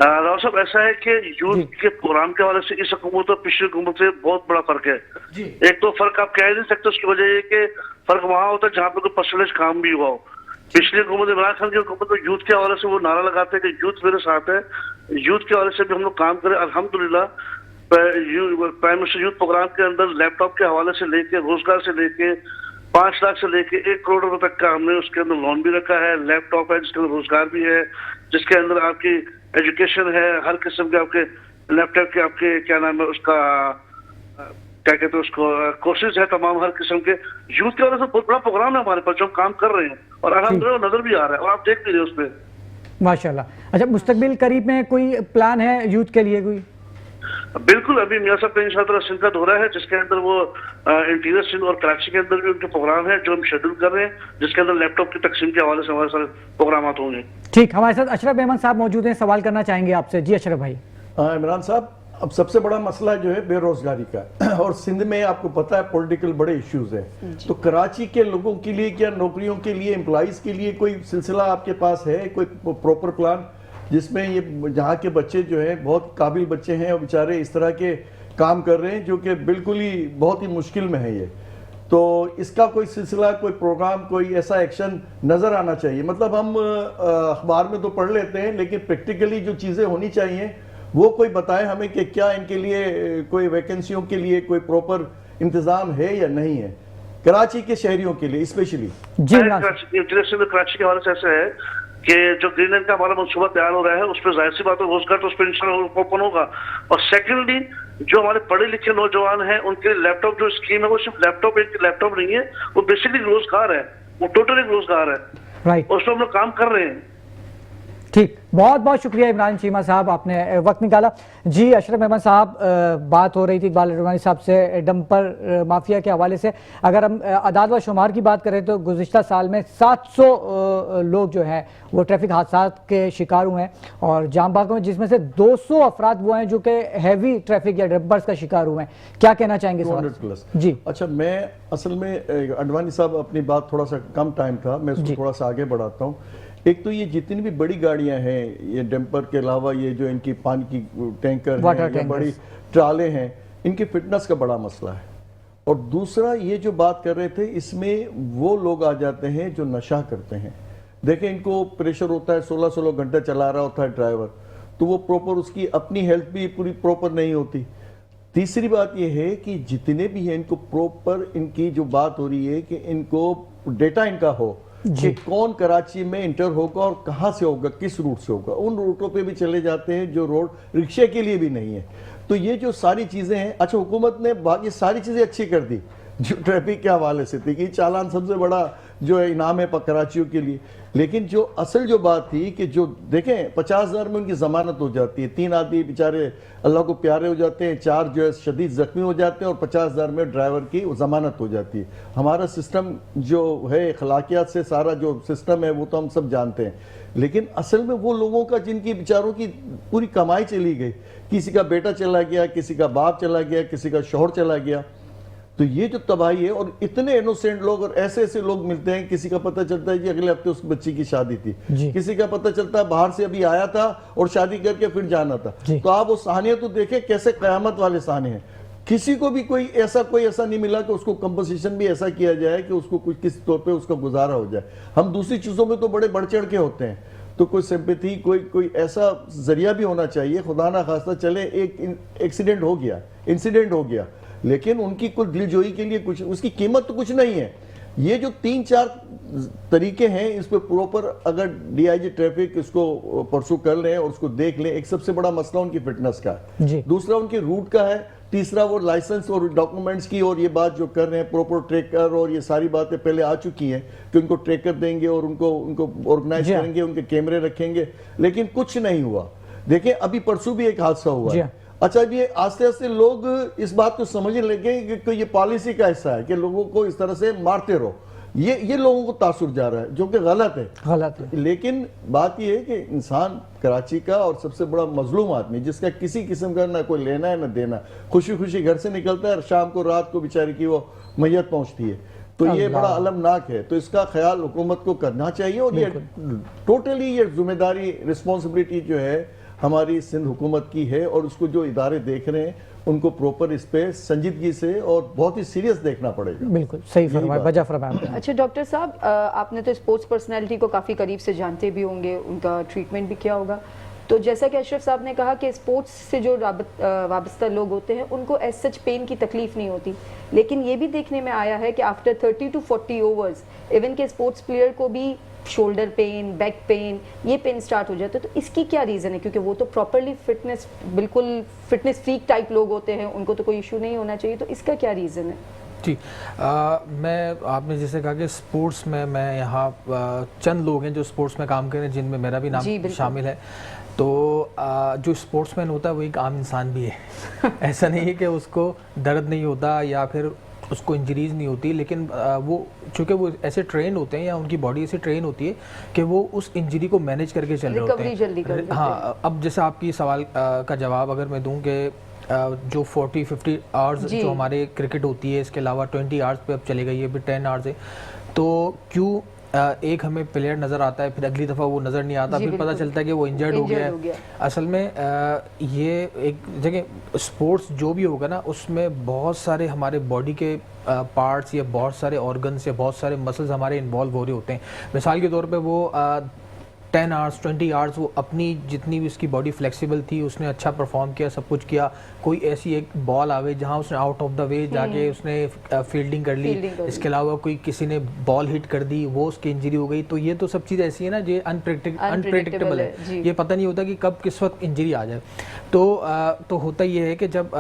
राव साहब, ऐसा है कि यूथ के प्रोग्राम के हवाले से इस हुकूमत और पिछली हुकूमत से बहुत बड़ा फर्क है। एक तो फर्क आप कह नहीं सकते, उसकी वजह ये कि फर्क वहां होता है जहाँ पे कोई परसेंटेज काम भी हुआ हो। पिछली हुकूमत इमरान खान की हुकूमत में यूथ के हवाले से वो नारा लगाते हैं कि यूथ मेरे साथ है, यूथ के हवाले से भी हम लोग काम करें। अल्हम्दुलिल्लाह प्राइम मिनिस्टर यूथ प्रोग्राम के अंदर लैपटॉप के हवाले से लेके, रोजगार से लेके, 5 लाख से लेके 1 करोड़ रुपए तक का हमने उसके अंदर लोन भी रखा है। लैपटॉप है जिसके अंदर रोजगार भी है, जिसके अंदर आपकी एजुकेशन है, हर किस्म के आपके लैपटॉप के आपके क्या नाम है उसका क्या कहते हैं उसको कोर्सेज है तमाम हर किस्म के। यूथ के वजह से बहुत बड़ा प्रोग्राम है हमारे पास जो हम काम कर रहे हैं और अल्हम्दुलिल्लाह नजर भी आ रहा है और आप देख भी रहे हो उस पर। माशाल्लाह। अच्छा, मुस्तकबिल करीब में कोई प्लान है यूथ के लिए कोई? बिल्कुल, अभी मियां साहब का इंशाअल्लाह सिंध का दौरा है जिसके अंदर वो इंटीरियर सिंध और कराची के अंदर भी उनके प्रोग्राम है जो हम शेड्यूल कर रहे हैं, जिसके अंदर लैपटॉप की तकसीम के हवाले से हमारे सारे प्रोग्राम होंगे। ठीक, हमारे साथ अशरफ मेमन साहब मौजूद हैं, सवाल करना चाहेंगे आपसे। जी अशरफ भाई। इमरान साहब, अब सबसे बड़ा मसला जो है बेरोजगारी का और सिंध में आपको पता है पॉलिटिकल बड़े इश्यूज हैं, तो कराची के लोगों के लिए क्या नौकरियों के लिए, एम्प्लॉइज के लिए कोई सिलसिला आपके पास है, कोई प्रॉपर प्लान जिसमें ये जहाँ के बच्चे जो हैं बहुत काबिल बच्चे हैं और बेचारे इस तरह के काम कर रहे हैं जो कि बिल्कुल ही बहुत ही मुश्किल में है ये, तो इसका कोई सिलसिला, कोई प्रोग्राम, कोई ऐसा एक्शन नज़र आना चाहिए। मतलब हम अखबार में तो पढ़ लेते हैं लेकिन प्रैक्टिकली जो चीज़ें होनी चाहिए वो कोई बताए हमें कि क्या इनके लिए कोई वैकेंसियों के लिए कोई प्रॉपर इंतजाम है या नहीं है कराची के शहरियों के लिए स्पेशली। जी कराची के हवाले से ऐसे है कि जो ग्रीन लैंड का हमारा मनसूबा तैयार हो रहा है उस पर जाहिर सी बात है रोजगार तो उस पर इंशाल्लाह ओपन होगा। और सेकेंडली जो हमारे पढ़े लिखे नौजवान हैं उनके लैपटॉप जो स्कीम है वो सिर्फ लैपटॉप, एक लैपटॉप नहीं है, वो बेसिकली रोजगार है, वो टोटल एक रोजगार है, राइट, उस पर हम लोग काम कर रहे हैं। ठीक, बहुत बहुत शुक्रिया इमरान चीमा साहब, आपने वक्त निकाला। जी अशरफ मेमन साहब, बात हो रही थी इकबाल रहमानी साहब से डंपर माफिया के हवाले से। अगर हम अदाद व शुमार की बात करें तो गुज़िश्ता साल में 700 लोग जो हैं वो ट्रैफिक हादसा के शिकार हुए हैं और जाम बागों में, जिसमें से 200 अफराद वो हैं जो कि हैवी ट्रैफिक या डंपर्स का शिकार हुए हैं। क्या कहना चाहेंगे? 200 प्लस। जी अच्छा, मैं असल में अडवाणी साहब अपनी बात थोड़ा सा कम टाइम था, मैं उसको थोड़ा सा आगे बढ़ाता हूँ। एक तो ये जितनी भी बड़ी गाड़ियां हैं, ये डंपर के अलावा ये जो इनकी पानी की टैंकर हैं या बड़ी ट्राले हैं, इनकी फिटनेस का बड़ा मसला है। और दूसरा ये जो बात कर रहे थे, इसमें वो लोग आ जाते हैं जो नशा करते हैं। देखें, इनको प्रेशर होता है, 16-16 घंटे चला रहा होता है ड्राइवर, तो वो प्रॉपर उसकी अपनी हेल्थ भी पूरी प्रॉपर नहीं होती। तीसरी बात ये है कि जितने भी हैं इनको प्रॉपर, इनकी जो बात हो रही है कि इनको डेटा इनका हो कि कौन कराची में इंटर होगा और कहां से होगा, किस रूट से होगा। उन रूटों पे भी चले जाते हैं जो रोड रिक्शे के लिए भी नहीं है। तो ये जो सारी चीजें हैं, अच्छा हुकूमत ने बाकी सारी चीजें अच्छी कर दी जो ट्रैफिक के हवाले से थी कि चालान सबसे बड़ा जो है इनाम है कराचियों के लिए, लेकिन जो असल जो बात थी कि जो देखें 50,000 में उनकी जमानत हो जाती है, 3 आदमी बेचारे अल्लाह को प्यारे हो जाते हैं, 4 जो है शदीद जख्मी हो जाते हैं और 50,000 में ड्राइवर की जमानत हो जाती है। हमारा सिस्टम जो है अखलाकियात से सारा जो सिस्टम है वो तो हम सब जानते हैं, लेकिन असल में वो लोगों का जिनकी बेचारों की पूरी कमाई चली गई, किसी का बेटा चला गया, किसी का बाप चला गया, किसी का शौहर चला गया, तो ये जो तबाही है। और इतने इनोसेंट लोग और ऐसे ऐसे लोग मिलते हैं, किसी का पता चलता है कि अगले हफ्ते उस बच्ची की शादी थी, किसी का पता चलता है बाहर से अभी आया था और शादी करके फिर जाना था। तो आप वो सानिया तो देखें कैसे कयामत वाले साने हैं। किसी को भी कोई ऐसा नहीं मिला कि उसको कंपनसेशन भी ऐसा किया जाए कि उसको कुछ किसी तौर पे उसका गुजारा हो जाए। हम दूसरी चीजों में तो बड़े बढ़ चढ़ के होते हैं, तो कोई सिंपैथी, कोई ऐसा जरिया भी होना चाहिए। खुदा ना खास्ता चले एक एक्सीडेंट हो गया, इंसिडेंट हो गया, लेकिन उनकी कुछ दिलजोई के लिए कुछ उसकी कीमत तो कुछ नहीं है। ये जो 3-4 तरीके हैं, इस पे प्रॉपर अगर डीआईजी ट्रैफिक इसको परसू कर लें और उसको देख लें। एक सबसे बड़ा मसला उनकी फिटनेस का है, दूसरा उनके रूट का है, तीसरा वो लाइसेंस और डॉक्यूमेंट्स की। और ये बात जो कर रहे हैं प्रॉपर ट्रैकर, और ये सारी बातें पहले आ चुकी हैं कि उनको ट्रैकर देंगे और उनको ऑर्गेनाइज करेंगे, उनके कैमरे रखेंगे, लेकिन कुछ नहीं हुआ। देखिए अभी परसों भी एक हादसा हुआ है। अच्छा, ये आस्ते आस्ते लोग इस बात को समझने लगे कि ये पॉलिसी का हिस्सा है कि लोगों को इस तरह से मारते रहो, یہ لوگوں کو تاثر جا رہا ہے جو کہ غلط ہے. غلط ہے. لیکن بات یہ ہے کہ انسان کراچی کا اور سب سے بڑا مظلوم آدمی جس کا کسی قسم کا نہ کوئی لینا ہے نہ دینا, خوشی خوشی گھر سے نکلتا ہے اور شام کو رات کو بیچاری کی وہ میت پہنچتی ہے, تو یہ بڑا المناک ہے. تو اس کا خیال حکومت کو کرنا چاہیے, اور یہ ٹوٹلی یہ ذمہ داری رسپانسبلٹی جو ہے ہماری سندھ حکومت کی ہے, اور اس کو جو ادارے دیکھ رہے ہیں ان کو پروپر اس پہ سنجیدگی سے اور بہت ہی سیریس دیکھنا پڑے گا. بالکل صحیح فرمایا, وجہ فرمایا. اچھا ڈاکٹر صاحب, آپ نے تو اسپورٹس پرسنالٹی کو کافی قریب سے جانتے بھی ہوں گے, ان کا ٹریٹمنٹ بھی کیا ہوگا, تو جیسا کہ اشرف صاحب نے کہا کہ اسپورٹس سے جو وابستہ لوگ ہوتے ہیں ان کو ایز سچ پین کی تکلیف نہیں ہوتی, لیکن یہ بھی دیکھنے میں آیا ہے کہ آفٹر 30 to 40 اوورز ایون کہ اسپورٹس پلیئر کو بھی شولڈر پین, بیک پین, یہ پین سٹارٹ ہو جاتا ہے. تو اس کی کیا ریزن ہے, کیونکہ وہ تو پراپرلی فٹنس, بالکل فٹنس فریک ٹائپ لوگ ہوتے ہیں, ان کو تو کوئی ایشو نہیں ہونا چاہیے, تو اس کا کیا ریزن ہے؟ جی, میں آپ نے جیسے کہا کہ سپورٹس میں یہاں چند لوگ ہیں جو سپورٹس میں کام کریں جن میں میرا بھی نام شامل ہے. تو جو سپورٹس مین ہوتا ہے وہ ایک عام انسان بھی ہے. ایسا نہیں ہے کہ اس کو درد نہیں ہوتا یا پھر اس کو انجریز نہیں ہوتی, لیکن وہ چونکہ وہ ایسے ٹرین ہوتے ہیں یا ان کی باڈی ایسے ٹرین ہوتی ہے کہ وہ اس انجری کو مینیج کر کے چل رہے ہوتے ہیں. ہاں, اب جیسے آپ کی سوال کا جواب اگر میں دوں کہ جو 40-50 آورز جو ہمارے کرکٹ ہوتی ہے, اس کے علاوہ 20 آورز پہ اب چلے گئی ہے, پھر 10 آورز ہے, تو کیوں ایک ہمیں پلیئر نظر آتا ہے, پھر اگلی دفعہ وہ نظر نہیں آتا, پھر پتہ چلتا ہے کہ وہ انجرڈ ہو گیا ہے. اصل میں یہ ایک جگہ سپورٹس جو بھی ہوگا نا, اس میں بہت سارے ہمارے باڈی کے پارٹس یا بہت سارے آرگنس یا بہت سارے مسلز ہمارے انوالو ہو رہے ہوتے ہیں. مثال کے طور پہ وہ 10 آورز 20 آورز وہ اپنی جتنی بھی اس کی باڈی فلیکسیبل تھی اس نے اچھا پرفارم کیا, سب کچھ کیا, کوئی ایسی ایک بال آ گئی جہاں اس نے آؤٹ آف دا وے جا کے اس نے فیلڈنگ کر لی, اس کے علاوہ کوئی کسی نے بال ہٹ کر دی, وہ اس کی انجری ہو گئی. تو یہ تو سب چیز ایسی ہے نا جو انپریڈکٹیبل ہے, یہ پتہ نہیں ہوتا کہ کب کس وقت انجری آ جائے. تو ہوتا یہ ہے کہ جب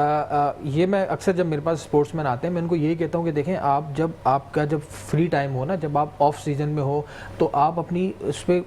یہ میں اکثر جب میرے پاس اسپورٹس مین آتے ہیں میں ان کو یہی کہتا ہوں کہ دیکھیں آپ کا جب فری ٹائم ہو نا, جب آپ آف سیزن میں ہو, تو آپ اپنی اس پہ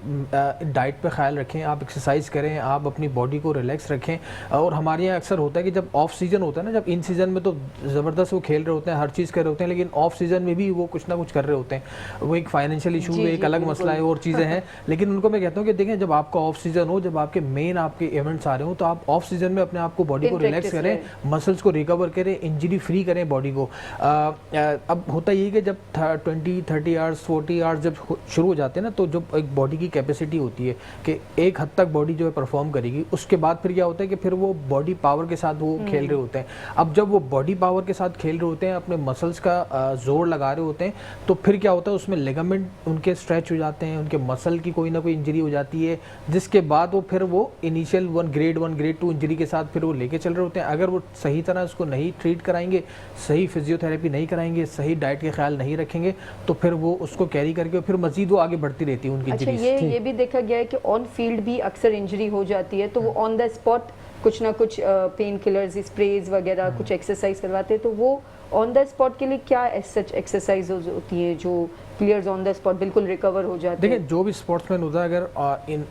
ڈائٹ پہ خیال رکھیں, آپ ایکسرسائز کریں, آپ اپنی باڈی کو ریلیکس رکھیں. اور ہمارے یہاں اکثر ہوتا ہے کہ جب آف سیزن ہوتا ہے نا, جب ان سیزن میں تو زبردست وہ کھیل رہے ہوتے ہیں, ہر چیز کر رہے ہوتے ہیں, لیکن آف سیزن میں بھی وہ کچھ نہ کچھ کر رہے ہوتے ہیں. وہ ایک فائنینشیل ایشو ہے, ایک الگ مسئلہ ہے, اور چیزیں ہیں. لیکن ان کو میں کہتا ہوں کہ دیکھیں جب آپ کا آف سیزن ہو, جب آپ کے مین آپ کے ایونٹس آ رہے ہوں, تو آپ آف سیزن میں اپنے آپ کو باڈی کو ریلیکس کریں, مسلس کو ریکور کریں, انجری فری کریں باڈی کو. اب ہوتا یہ کہ جب 20-30 آورس 40 آورس جب شروع ہو جاتے ہیں نا, تو جب ایک باڈی کی کیپیسٹی ہوتی ہے کہ ایک حد تک باڈی جو ہے پرفارم کرے گی, اس کے بعد پھر کیا ہوتا ہے کہ پھر وہ باڈی پاور کے ساتھ وہ کھیل رہے ہوتے ہیں. اب جب وہ باڈی پاور کے ساتھ کھیل رہے ہوتے ہیں, اپنے مسلس کا زور لگا رہے ہوتے ہیں, تو پھر کیا ہوتا ہے اس میں لیگامنٹ ان کے اسٹریچ ہو جاتے ہیں, ان کے مسل کی کوئی نہ کوئی انجری ہو جاتی ہے, جس کے بعد وہ پھر وہ انیشیل 1 گریڈ 1 گریڈ 2 انجری کے ساتھ پھر وہ لے کے چل رہے ہوتے ہیں. اگر وہ صحیح طرح اس کو نہیں ٹریٹ کرائیں گے, صحیح فزیوتھیراپی نہیں کرائیں گے, صحیح ڈائٹ کے خیال نہیں رکھیں گے, تو پھر وہ اس کو کیری کر کے پھر مزید وہ آگے بڑھتی رہتی ہے ان کی انجریز. یہ بھی دیکھا گیا ہے کہ آن فیلڈ بھی اکثر انجری ہو جاتی ہے, تو وہ آن دا اسپاٹ کچھ نہ کچھ پین کلرز, اسپریز وغیرہ کچھ ایکسرسائز کرواتے ہیں. تو وہ آن دا اسپاٹ کے لیے کیا سچ ایکسرسائز ہوتی ہیں جو پلیئرز آن دا اسپاٹ بالکل ریکور ہو جاتے ہیں؟ دیکھیں جو بھی اسپورٹس مین ہوتا ہے, اگر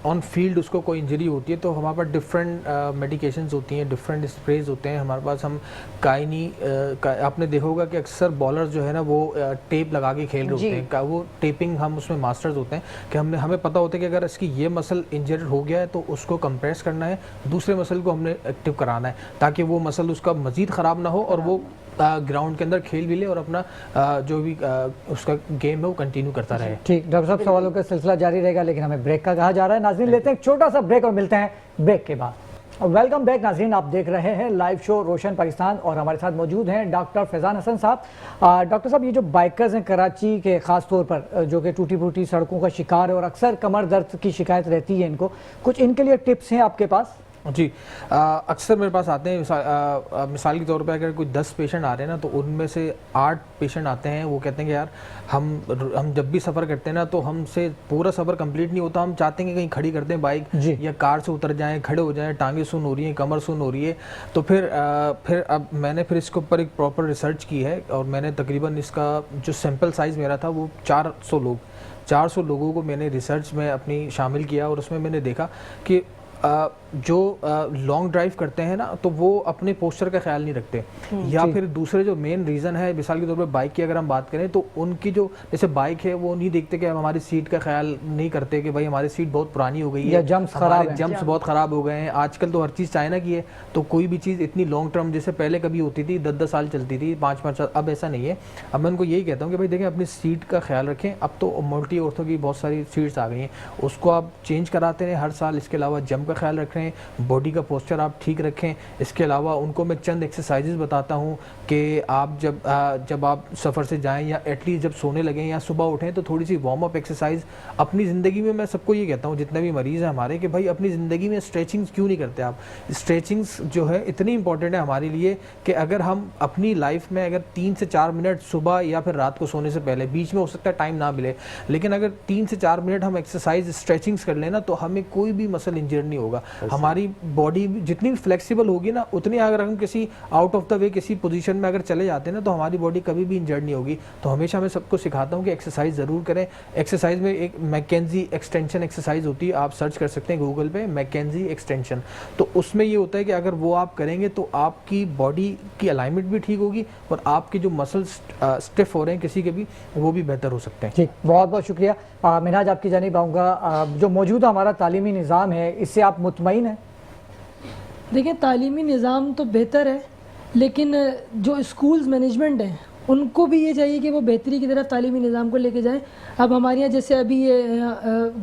آن فیلڈ اس کو کوئی انجری ہوتی ہے, تو ہمارے پاس ڈفرینٹ میڈیکیشنز ہوتی ہیں, ڈفرینٹ اسپریز ہوتے ہیں ہمارے پاس. ہم کائنی آپ نے دیکھا ہوگا کہ اکثر بالرز جو ہے نا وہ ٹیپ لگا کے کھیل رہے ہوتے ہیں, وہ ٹیپنگ ہم اس میں ماسٹرز ہوتے ہیں کہ ہمیں پتہ ہوتا ہے کہ اگر اس کی یہ مسل انجرڈ ہو گیا ہے تو اس کو کمپریس کرنا ہے, دوسرے مسل کو ہم نے ایکٹیو کرانا ہے, تاکہ وہ مسل اس کا مزید خراب نہ ہو اور وہ گراؤنڈ کے اندر کھیل بھی لے اور اپنا جو بھی اس کا گیم ہے وہ کنٹینیو کرتا رہے. ٹھیک, ڈاکٹر صاحب سوالوں کا سلسلہ جاری رہے گا, لیکن ہمیں بریک کا کہا جا رہا ہے. ناظرین لیتے ہیں ایک چھوٹا سا بریک اور ملتے ہیں بریک کے بعد. ویلکم بیک ناظرین, آپ دیکھ رہے ہیں لائیو شو روشن پاکستان, اور ہمارے ساتھ موجود ہیں ڈاکٹر فیضان حسن صاحب. ڈاکٹر صاحب, یہ جو بائکرز ہیں کراچی کے خاص طور پر جو کہ ٹوٹی پھوٹی سڑکوں کا شکار ہے اور اکثر کمر درد کی شکایت رہتی ہے ان کو, کچھ ان کے لیے ٹپس ہیں آپ کے پاس؟ جی, اکثر میرے پاس آتے ہیں, مثال کے طور پہ اگر کوئی 10 پیشنٹ آ رہے ہیں نا, تو ان میں سے 8 پیشنٹ آتے ہیں وہ کہتے ہیں کہ یار ہم جب بھی سفر کرتے ہیں نا تو ہم سے پورا سفر کمپلیٹ نہیں ہوتا, ہم چاہتے ہیں کہ کہیں کھڑی کر دیں بائک یا کار سے اتر جائیں, کھڑے ہو جائیں, ٹانگیں سن ہو رہی ہیں, کمر سن ہو رہی ہے. تو پھر اب میں نے پھر اس کے اوپر ایک پراپر ریسرچ کی ہے, اور میں نے تقریباً اس کا جو سیمپل سائز میرا تھا وہ 400 لوگوں کو میں نے ریسرچ میں اپنی شامل کیا, اور اس میں نے دیکھا کہ جو لانگ ڈرائیو کرتے ہیں نا تو وہ اپنے پوسچر کا خیال نہیں رکھتے, یا پھر دوسرے جو مین ریزن ہے, مثال کے طور پہ بائک کی اگر ہم بات کریں تو ان کی جو جیسے بائک ہے وہ نہیں دیکھتے کہ ہم ہماری سیٹ کا خیال نہیں کرتے کہ بھائی ہماری سیٹ بہت پرانی ہو گئی ہے, جمپس بہت خراب ہو گئے ہیں. آج کل تو ہر چیز چائنا کی ہے, تو کوئی بھی چیز اتنی لانگ ٹرم جیسے پہلے کبھی ہوتی تھی 10-10 سال چلتی تھی, 5-5 سال, اب ایسا نہیں ہے. اب میں ان کو یہی کہتا ہوں کہ بھائی دیکھیں اپنی سیٹ کا خیال رکھیں. اب تو ملٹی اورتھو کی بہت ساری سیٹس آ گئی ہیں, اس کو آپ چینج کراتے رہیں ہر سال. اس کے علاوہ جمپ کا خیال رکھ رہے ہیں, باڈی کا پوسچر آپ ٹھیک رکھیں. اس کے علاوہ ان کو میں چند ایکسرسائزز بتاتا ہوں کہ آپ جب آپ سفر سے جائیں یا ایٹ لیسٹ جب سونے لگیں یا صبح اٹھیں تو تھوڑی سی وارم اپ ایکسرسائز اپنی زندگی میں سب کو یہ کہتا ہوں جتنے بھی مریض ہیں ہمارے کہ بھائی اپنی زندگی میں اسٹریچنگز کیوں نہیں کرتے آپ. اسٹریچنگز جو ہے اتنی امپورٹنٹ ہے ہمارے لیے کہ اگر ہم اپنی لائف میں اگر 3 سے 4 منٹ صبح یا پھر رات کو سونے سے پہلے, بیچ میں ہو سکتا ہے ٹائم نہ ملے, لیکن اگر 3 سے 4 منٹ ہم ایکسرسائز اسٹریچنگز کر لینا تو ہمیں کوئی بھی مسل انجر نہیں ہوگا. ہماری باڈی جتنی فلیکسیبل ہوگی نا اتنی اگر ہم کسی آؤٹ آف دا وے کسی پوزیشن میں اگر چلے جاتے ہیں نا تو ہماری باڈی کبھی بھی انجرڈ نہیں ہوگی. تو ہمیشہ میں سب کو سکھاتا ہوں کہ ایکسرسائز ضرور کریں. ایکسرسائز میں ایک میکنزی ایکسٹینشن ایکسرسائز ہوتی ہے, آپ سرچ کر سکتے ہیں گوگل پہ میکنزی ایکسٹینشن. تو اس میں یہ ہوتا ہے کہ اگر وہ آپ کریں گے تو آپ کی باڈی کی الائنمنٹ بھی ٹھیک ہوگی اور آپ کے جو مسلس اسٹف ہو رہے ہیں کسی کے بھی وہ بھی بہتر ہو سکتے ہیں. ٹھیک, بہت بہت شکریہ. منہاج آپ کی جانب آؤں گا, جو موجودہ ہمارا تعلیمی نظام ہے اس سے آپ مطمئن ہیں؟ دیکھیں تعلیمی نظام تو بہتر ہے, لیکن جو اسکولز مینجمنٹ ہیں ان کو بھی یہ چاہیے کہ وہ بہتری کی طرف تعلیمی نظام کو لے کے جائیں. اب ہمارے یہاں جیسے ابھی یہ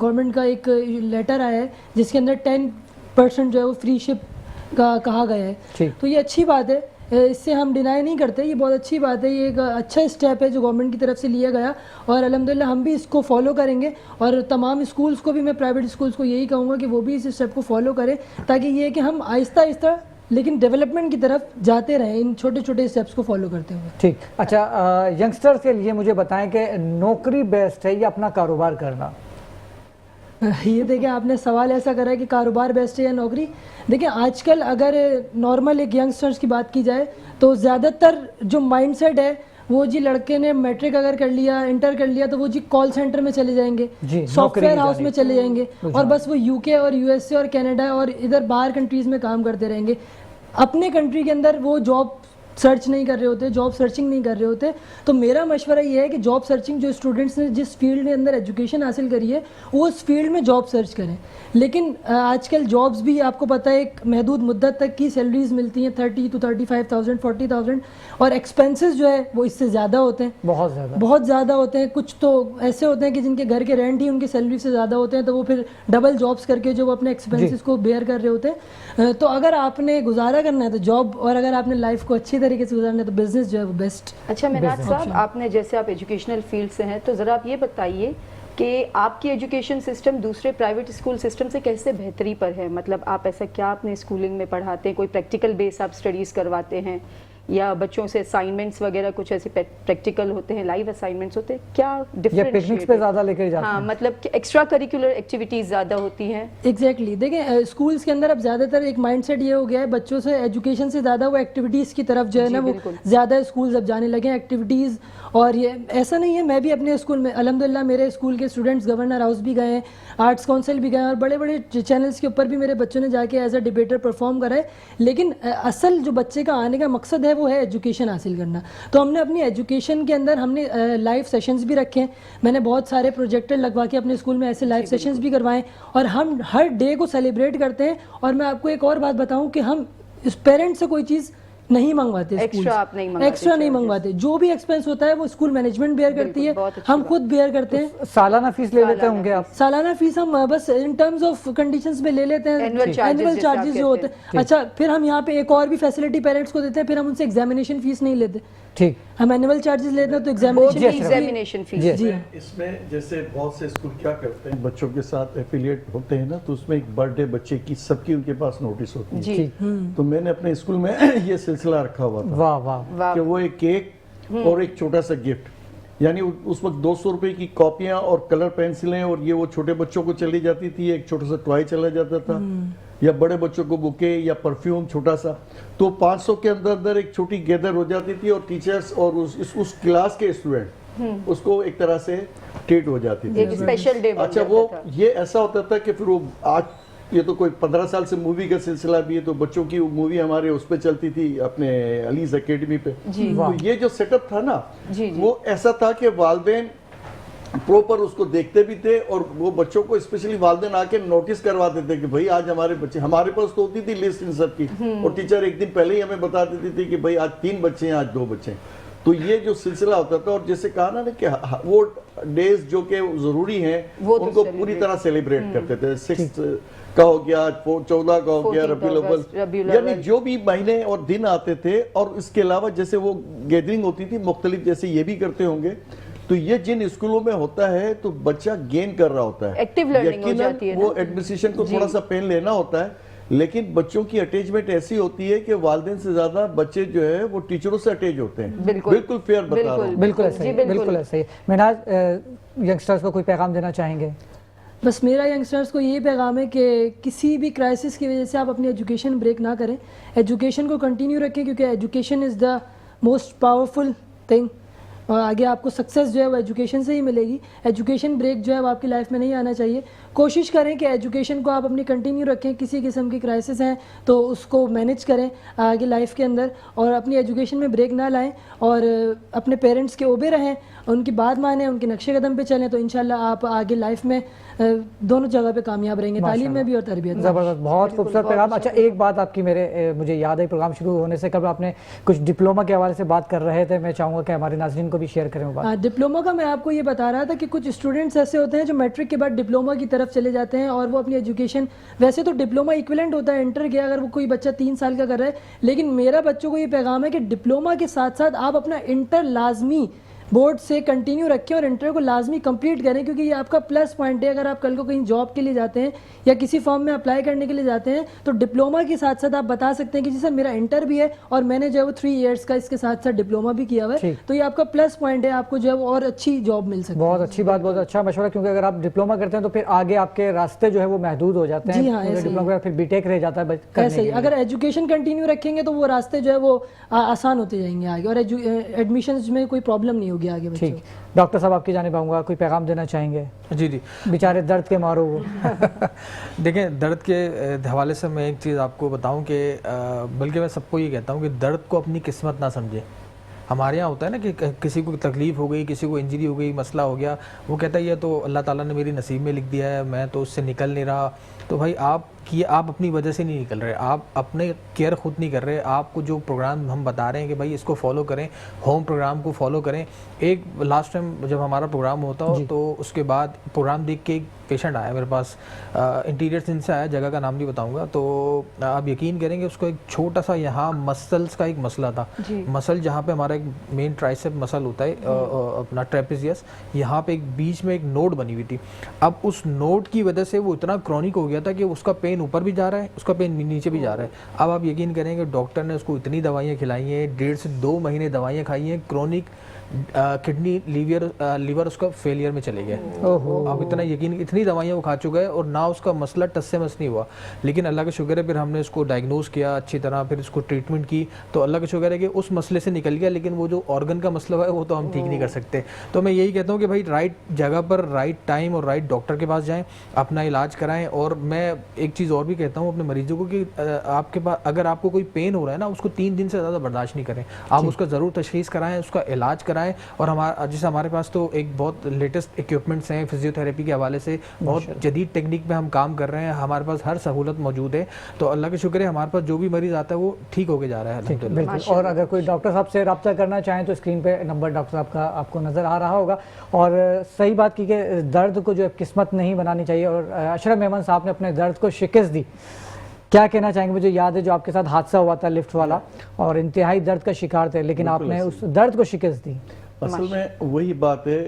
گورنمنٹ کا ایک لیٹر آیا ہے جس کے اندر 10% جو ہے وہ فری شپ کا کہا گیا ہے, تو یہ اچھی بات ہے, اس سے ہم ڈینائی نہیں کرتے, یہ بہت اچھی بات ہے. یہ ایک اچھا اسٹیپ ہے جو گورنمنٹ کی طرف سے لیا گیا اور الحمدللہ ہم بھی اس کو فالو کریں گے. اور تمام اسکولز کو بھی, میں پرائیویٹ اسکولز کو یہی کہوں گا کہ وہ بھی اس اسٹیپ کو فالو کریں تاکہ یہ کہ ہم آہستہ آہستہ لیکن ڈیولپمنٹ کی طرف جاتے رہیں ان چھوٹے چھوٹے اسٹیپس کو فالو کرتے ہوئے. ٹھیک, اچھا ینگسٹرز کے لیے مجھے بتائیں کہ نوکری بیسٹ ہے یا اپنا کاروبار کرنا؟ یہ دیکھیں آپ نے سوال ایسا کرا ہے کہ کاروبار بیسٹ ہے یا نوکری. دیکھیں آج کل اگر نارمل ایک ینگسٹرز کی بات کی جائے تو زیادہ تر جو مائنڈ سیٹ ہے وہ جی لڑکے نے میٹرک اگر کر لیا, انٹر کر لیا تو وہ جی کال سینٹر میں چلے جائیں گے, سافٹ ویئر ہاؤس میں چلے جائیں گے اور بس وہ یو کے اور یو ایس اے اور کینیڈا اور ادھر باہر کنٹریز میں کام کرتے رہیں گے. اپنے کنٹری کے اندر وہ جاب سرچ نہیں کر رہے ہوتے, جاب سرچنگ نہیں کر رہے ہوتے. تو میرا مشورہ یہ ہے کہ جاب سرچنگ جو اسٹوڈنٹس نے جس فیلڈ کے اندر ایجوکیشن حاصل کری ہے وہ اس فیلڈ میں جاب سرچ کریں. لیکن آج کل جابس بھی آپ کو پتہ ہے ایک محدود مدت تک کی سیلریز ملتی ہیں, 30 to 35,000 40,000, اور ایکسپینسز جو ہے وہ اس سے زیادہ ہوتے ہیں, بہت زیادہ ہوتے ہیں. کچھ تو ایسے ہوتے ہیں کہ جن کے گھر کے رینٹ ہی ان کی سیلری سے زیادہ ہوتے ہیں, تو وہ پھر ڈبل جابس کر کے جو وہ اپنے ایکسپینسز کو بیئر کر رہے ہوتے ہیں. تو اگر آپ نے گزارا کرنا ہے تو جاب, اور اگر آپ نے لائف کو اچھی طریقے سے گزارنا ہے تو بزنس جو ہے وہ بیسٹ. اچھا منہاج صاحب, آپ نے جیسے آپ ایجوکیشنل فیلڈ سے ہیں تو ذرا آپ یہ بتائیے کہ آپ کی ایجوکیشن سسٹم دوسرے پرائیویٹ اسکول سسٹم سے کیسے بہتری پر ہے؟ مطلب آپ ایسا کیا اپنے اسکولنگ میں پڑھاتے ہیں, کوئی پریکٹیکل بیس آپ اسٹڈیز کرواتے ہیں یا بچوں سے اسائنمنٹس وغیرہ کچھ ایسے پریکٹیکل ہوتے ہیں, لائیو اسائنمنٹس ہوتے ہیں, کیا ڈفرینٹ پکنکس پہ زیادہ لے کے جاتے ہیں؟ ہاں, مطلب کہ ایکسٹرا کریکولر ایکٹیویٹیز زیادہ ہوتی ہیں. ایگزیکٹلی. دیکھیں اسکولس کے اندر اب زیادہ تر ایک مائنڈ سیٹ یہ ہو گیا ہے بچوں سے ایجوکیشن سے زیادہ وہ ایکٹیویٹیز کی طرف جو ہے نا وہ زیادہ اسکولز اب جانے لگے ہیں, ایکٹیویٹیز. اور یہ ایسا نہیں ہے, میں بھی اپنے اسکول میں الحمدللہ میرے اسکول کے اسٹوڈنٹس گورنر ہاؤس بھی گئے ہیں, آرٹس کونسل بھی گئے ہیں, اور بڑے بڑے چینلس کے اوپر بھی میرے بچوں نے جا کے ایز اے ڈبیٹر پرفارم کرا ہے. لیکن اصل جو بچے کا آنے کا مقصد ہے وہ ہے ایجوکیشن حاصل کرنا. تو ہم نے اپنی ایجوکیشن کے اندر ہم نے لائیو سیشنز بھی رکھے ہیں. میں نے بہت سارے پروجیکٹر لگوا کے اپنے اسکول میں ایسے لائیو سیشنز بھی کروائے, اور ہم ہر ڈے کو سیلیبریٹ کرتے ہیں. اور میں آپ کو ایک اور بات بتاؤں کہ ہم اس پیرنٹ سے کوئی چیز نہیں منگواتے, ایکسٹرا نہیں منگواتے. جو بھی ایکسپینس ہوتا ہے وہ اسکول مینجمنٹ بیئر کرتی ہے, ہم خود بیئر کرتے ہیں. سالانہ فیس لے لیتے ہوں گے آپ؟ سالانہ فیس ہم بس ان ٹرمز آف کنڈیشنز میں لے لیتے ہیں, اینول چارجز جو ہوتے ہیں. اچھا, پھر ہم یہاں پہ ایک اور بھی فیسلٹی پیرنٹس کو دیتے ہیں, پھر ہم ان سے ایگزامینیشن فیس نہیں لیتے. ٹھیک, ہم اینول چارجز لیتے ہیں تو ایگزامینیشن فیس. جی, اس میں جیسے بہت سے اسکول کیا کرتے ہیں, بچوں کے ساتھ ایفیلیٹ ہوتے ہیں نا, تو اس میں ایک برتھ ڈے بچے کی سب کی ان کے پاس نوٹس ہوتی ہے. تو میں نے اپنے اسکول میں یہ سلسلہ رکھا ہوا تھا کہ وہ ایک کیک اور ایک چھوٹا سا گفٹ, یعنی اس وقت 200 روپے کی کاپیاں اور کلر پینسلیں, اور یہ وہ چھوٹے بچوں کو چلی جاتی تھی, ایک چھوٹا سا ٹوائے چلا جاتا تھا, یا بڑے بچوں کو بکے یا پرفیوم چھوٹا سا. تو 500 کے اندر ایک چھوٹی گیدر ہو جاتی تھی, اور ٹیچرز اور اس کلاس کے اسٹوڈنٹ اس کو ایک طرح سے ٹریٹ ہو جاتی تھی. Special day. اچھا, وہ یہ ایسا ہوتا تھا کہ پھر وہ ये तो कोई 15 साल से मूवी का सिलसिला भी है, तो बच्चों की मूवी हमारे उस पे चलती थी अपने अलीज एकेडमी पे। तो ये जो सेटअप था ना, वो ऐसा था कि वालिदैन प्रॉपर उसको देखते भी थे और वो बच्चों को स्पेशली वालिदैन आके नोटिस करवाते थे कि भाई आज हमारे बच्चे, हमारे पास तो होती थी लिस्ट इन सब की, और टीचर एक दिन पहले ही हमें बता देती थी कि भाई आज 3 बच्चे हैं, आज 2 बच्चे हैं। तो ये जो सिलसिला होता था, और जैसे कहा ना कि वो डेज जो कि जरूरी हैं उनको पूरी तरह सेलिब्रेट करते थे। 6 का हो गया, 14 का हो गया, रबीउल अव्वल, यानी जो भी महीने और दिन आते थे। और इसके अलावा जैसे वो गैदरिंग होती थी मुख्तलिफ, जैसे ये भी करते होंगे, तो ये जिन स्कूलों में होता है तो बच्चा गेन कर रहा होता है, एक्टिव लर्निंग हो जाती है, वो एडमिनिस्ट्रेशन को थोड़ा सा पेन लेना होता है, लेकिन बच्चों की अटैचमेंट ऐसी होती है कि वालिदैन से ज्यादा बच्चे जो है वो टीचरों से अटैच होते हैं। बिल्कुल फेयर बता रहा हूँ। बिल्कुल ऐसा ही, बिल्कुल ऐसा ही। मिनहाज, यंगस्टर्स को कोई पैगाम देना चाहेंगे? बस मेरा यंगस्टर्स को ये पैगाम है कि किसी भी क्राइसिस की वजह से आप अपनी एजुकेशन ब्रेक ना करें, एजुकेशन को कंटिन्यू रखें, क्योंकि education is the most powerful thing, और आगे आपको सक्सेस जो है वो एजुकेशन से ही मिलेगी। एजुकेशन ब्रेक जो है वो आपकी लाइफ में नहीं आना चाहिए। कोशिश करें कि एजुकेशन को आप अपनी कंटिन्यू रखें, किसी किस्म की क्राइसिस हैं तो उसको मैनेज करें आगे लाइफ के अंदर, और अपनी एजुकेशन में ब्रेक ना लाएं, और अपने पेरेंट्स के ओबे रहें, उनकी बात मानें, उनके नक्शे कदम पे चलें, तो इंशाल्लाह आप आगे लाइफ में दोनों जगह पे कामयाब रहेंगे, तालीम में भी और तरबियत में। ज़बरदस्त, बहुत खूबसूरत पैगाम। अच्छा, एक बात आपकी मुझे याद है, प्रोग्राम शुरू होने से कब आपने कुछ डिप्लोमा के हवाले से बात कर रहे थे, मैं चाहूँगा कि हमारे नाज़रीन को भी शेयर करें वो बात। डिप्लोमा का मैं आपको ये बता रहा था कि कुछ स्टूडेंट्स ऐसे होते हैं जो मैट्रिक के बाद डिप्लोमा की तरफ चले जाते हैं, और वो अपनी एजुकेशन, वैसे तो डिप्लोमा इक्विवेलेंट होता है इंटर के, अगर वो कोई बच्चा 3 साल का कर रहा है, लेकिन मेरा बच्चों को ये पैगाम है कि डिप्लोमा के साथ साथ आप अपना इंटर लाजमी बोर्ड से कंटिन्यू रखें और इंटर को लाजमी कंप्लीट करें, क्योंकि ये आपका प्लस पॉइंट है। अगर आप कल को कहीं जॉब के लिए जाते हैं या किसी फॉर्म में अप्लाई करने के लिए जाते हैं, तो डिप्लोमा के साथ साथ आप बता सकते हैं कि जी सर मेरा इंटर भी है और मैंने जो है वो 3 इयर्स का इसके साथ साथ डिप्लोमा भी किया हुआ है, तो ये आपका प्लस पॉइंट है, आपको जो है वो और अच्छी जॉब मिल सकती है। बहुत अच्छी बात, बहुत अच्छा मशवरा, क्योंकि अगर आप डिप्लोमा करते हैं तो फिर आगे आपके रास्ते जो है वो महदूद हो जाते हैं। जी हाँ, डिप्लोमा के बाद फिर बीटेक रह जाता है ऐसे ही। अगर एजुकेशन कंटिन्यू रखेंगे तो वो रास्ते जो है वो आसान होते जाएंगे आगे, और एडमिशंस में कोई प्रॉब्लम नहीं होगी आगे बच्चों। ठीक, डॉक्टर साहब आपकी जानिब आऊँगा, कोई पैगाम देना चाहेंगे? जी जी, बेचारे दर्द के मारो वो। देखें, दर्द के हवाले से मैं एक चीज़ आपको बताऊं कि बल्कि मैं सबको ये कहता हूं कि दर्द को अपनी किस्मत ना समझें। हमारे यहाँ होता है ना कि किसी को तकलीफ़ हो गई, किसी को इंजरी हो गई, मसला हो गया, वो कहता है ये तो अल्लाह ताला ने मेरी नसीब में लिख दिया है, मैं तो उससे निकल नहीं रहा। तो भाई आप अपनी वजह से नहीं निकल रहे, आप अपने केयर खुद नहीं कर रहे। आपको जो प्रोग्राम हम बता रहे हैं कि भाई इसको फॉलो करें, होम प्रोग्राम को फॉलो करें। एक लास्ट टाइम जब हमारा प्रोग्राम होता हो तो उसके बाद प्रोग्राम देख के एक पेशेंट आया मेरे पास, इंटीरियर सिंध से आया, जगह का नाम नहीं बताऊंगा, तो आप यकीन करेंगे उसको एक छोटा सा यहाँ मसल्स का एक मसला था। मसल जहाँ पे हमारा एक मेन ट्राइसेप मसल होता है, अपना ट्रेपेजियस, यहाँ पे एक बीच में एक नोड बनी हुई थी। अब उस नोड की वजह से वो इतना क्रॉनिक हो गया था कि उसका पेन ऊपर भी जा रहा है, उसका पेन नीचे भी जा रहा है। अब आप यकीन करेंगे डॉक्टर ने उसको इतनी दवाइयाँ खिलाई हैं, 1.5 से 2 महीने दवाइयाँ खाई हैं, क्रॉनिक किडनी लीवर उसका फेलियर में चले गए। अब इतनी दवाइयाँ वो खा चुका है और ना उसका मसला टस से मस नहीं हुआ। लेकिन अल्लाह का शुक्र है, फिर हमने उसको डायग्नोज किया अच्छी तरह, फिर उसको ट्रीटमेंट की, तो अल्लाह का शुक्र है कि उस मसले से निकल गया। लेकिन वो जो ऑर्गन का मसला है वो तो हम ठीक नहीं कर सकते। तो मैं यही कहता हूँ कि भाई राइट जगह पर, राइट टाइम और राइट डॉक्टर के पास जाएँ, अपना इलाज कराएँ। और मैं एक चीज़ और भी कहता हूँ अपने मरीजों को कि आपके पास अगर आपको कोई पेन हो रहा है ना, उसको 3 दिन से ज़्यादा बर्दाश्त नहीं करें, आप उसका ज़रूर तशख़ीस कराएँ, उसका इलाज कराएँ। और हमारे पास तो एक बहुत लेटेस्ट इक्विपमेंट्स हैं फिजियोथेरेपी के हवाले से, बहुत जदीद टेक्निक में हम काम कर रहे हैं, हमारे पास हर सहूलत मौजूद है। तो अल्लाह का शुक्र है हमारे पास जो भी मरीज आता है वो ठीक होके जा रहा है अल्हम्दुलिल्लाह। बिल्कुल। और अगर कोई डॉक्टर साहब से रब्ता करना चाहें तो स्क्रीन पे नंबर डॉक्टर साहब का आपको नज़र आ रहा होगा। और सही बात की कि दर्द को जो है किस्मत नहीं बनानी चाहिए। और अशरफ मेमन साहब ने अपने दर्द को शिकस्त दी, क्या कहना चाहेंगे? मुझे याद है जो आपके साथ हादसा हुआ था लिफ्ट वाला, और इंतहाई दर्द का शिकार थे, लेकिन आपने उस दर्द को शिकस्त दी। असल में वही बात है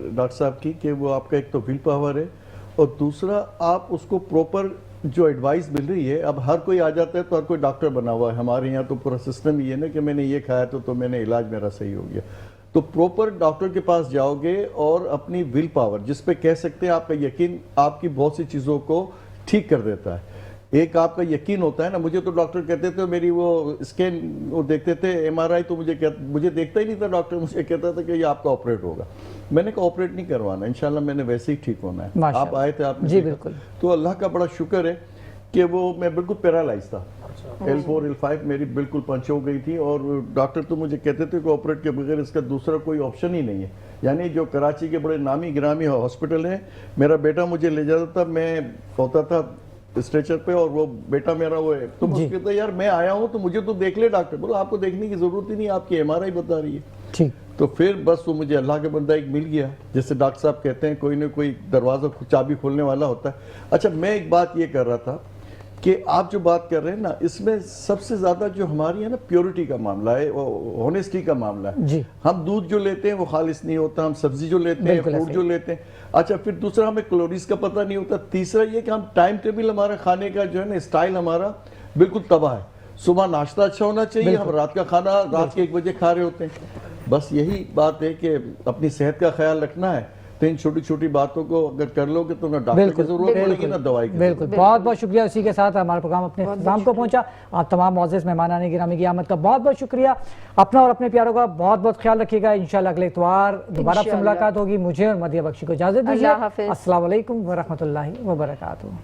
डॉक्टर साहब की कि वो आपका एक तो विल पावर है, और दूसरा आप उसको प्रॉपर जो एडवाइस मिल रही है। अब हर कोई आ जाता है तो हर कोई डॉक्टर बना हुआ है, हमारे यहाँ तो पूरा सिस्टम ये ना कि मैंने ये खाया तो मैंने इलाज मेरा सही हो गया। तो प्रॉपर डॉक्टर के पास जाओगे और अपनी विल पावर, जिस पे कह सकते हैं आपका यकीन आपकी बहुत सी चीज़ों को ठीक कर देता है। एक आपका यकीन होता है ना, मुझे तो डॉक्टर कहते थे, मेरी वो स्कैन वो देखते थे, MRI, तो मुझे देखता ही नहीं था डॉक्टर, मुझे कहता था कि ये आपका ऑपरेट होगा। मैंने कहा ऑपरेट नहीं करवाना, इंशाल्लाह मैंने वैसे ही ठीक होना है। आप आए थे, आपने जी बिल्कुल। तो अल्लाह का बड़ा शुक्र है کہ وہ میں بالکل پیرالائز تھا. L4 L5 میری بالکل پنچ ہو گئی تھی اور ڈاکٹر تو مجھے کہتے تھے کہ آپریٹ کے بغیر اس کا دوسرا کوئی آپشن ہی نہیں ہے. یعنی جو کراچی کے بڑے نامی گرامی ہاسپٹل ہیں, میرا بیٹا مجھے لے جاتا تھا, میں ہوتا تھا اسٹریچر پہ اور وہ بیٹا میرا وہ ہے, تو مجھے کہتا یار میں آیا ہوں تو مجھے تو دیکھ لے ڈاکٹر. بولو آپ کو دیکھنے کی ضرورت ہی نہیں, آپ کی MRI بتا رہی ہے. تو پھر بس وہ مجھے اللہ کے بندہ ایک مل گیا, جیسے ڈاکٹر صاحب کہتے ہیں کوئی نہ کوئی دروازہ چابی کھولنے والا ہوتا ہے. اچھا میں ایک بات یہ کر رہا تھا کہ آپ جو بات کر رہے ہیں نا, اس میں سب سے زیادہ جو ہماری ہے نا پیورٹی کا معاملہ ہے, ہونیسٹی کا معاملہ ہے. ہم دودھ جو لیتے ہیں وہ خالص نہیں ہوتا, ہم سبزی جو لیتے ہیں, فروٹ جو لیتے ہیں. اچھا پھر دوسرا ہمیں کیلوریز کا پتہ نہیں ہوتا. تیسرا یہ کہ ہم ٹائم ٹیبل ہمارا کھانے کا جو ہے نا اسٹائل ہمارا بالکل تباہ ہے. صبح ناشتہ اچھا ہونا چاہیے, ہم رات کا کھانا رات کے 1 بجے کھا رہے ہوتے ہیں. بس یہی بات ہے کہ اپنی صحت کا خیال رکھنا ہے, تو ان چھوٹی چھوٹی باتوں کو اگر کر لو گے تو نہ ڈاکٹر کی ضرورت پڑے گی نہ دوائی کی. بالکل, بہت بہت شکریہ. اسی کے ساتھ ہمارا پروگرام اپنے اختتام کو پہنچا. آپ تمام معزز مہمانان گرامی کی آمد کا بہت بہت شکریہ. اپنا اور اپنے پیاروں کا بہت بہت خیال رکھیے گا. انشاءاللہ اگلے اتوار دوبارہ آپ سے ملاقات ہوگی. مجھے اور مدیہ بخشی کو اجازت دیجیے. السلام علیکم ورحمۃ اللہ وبرکاتہ.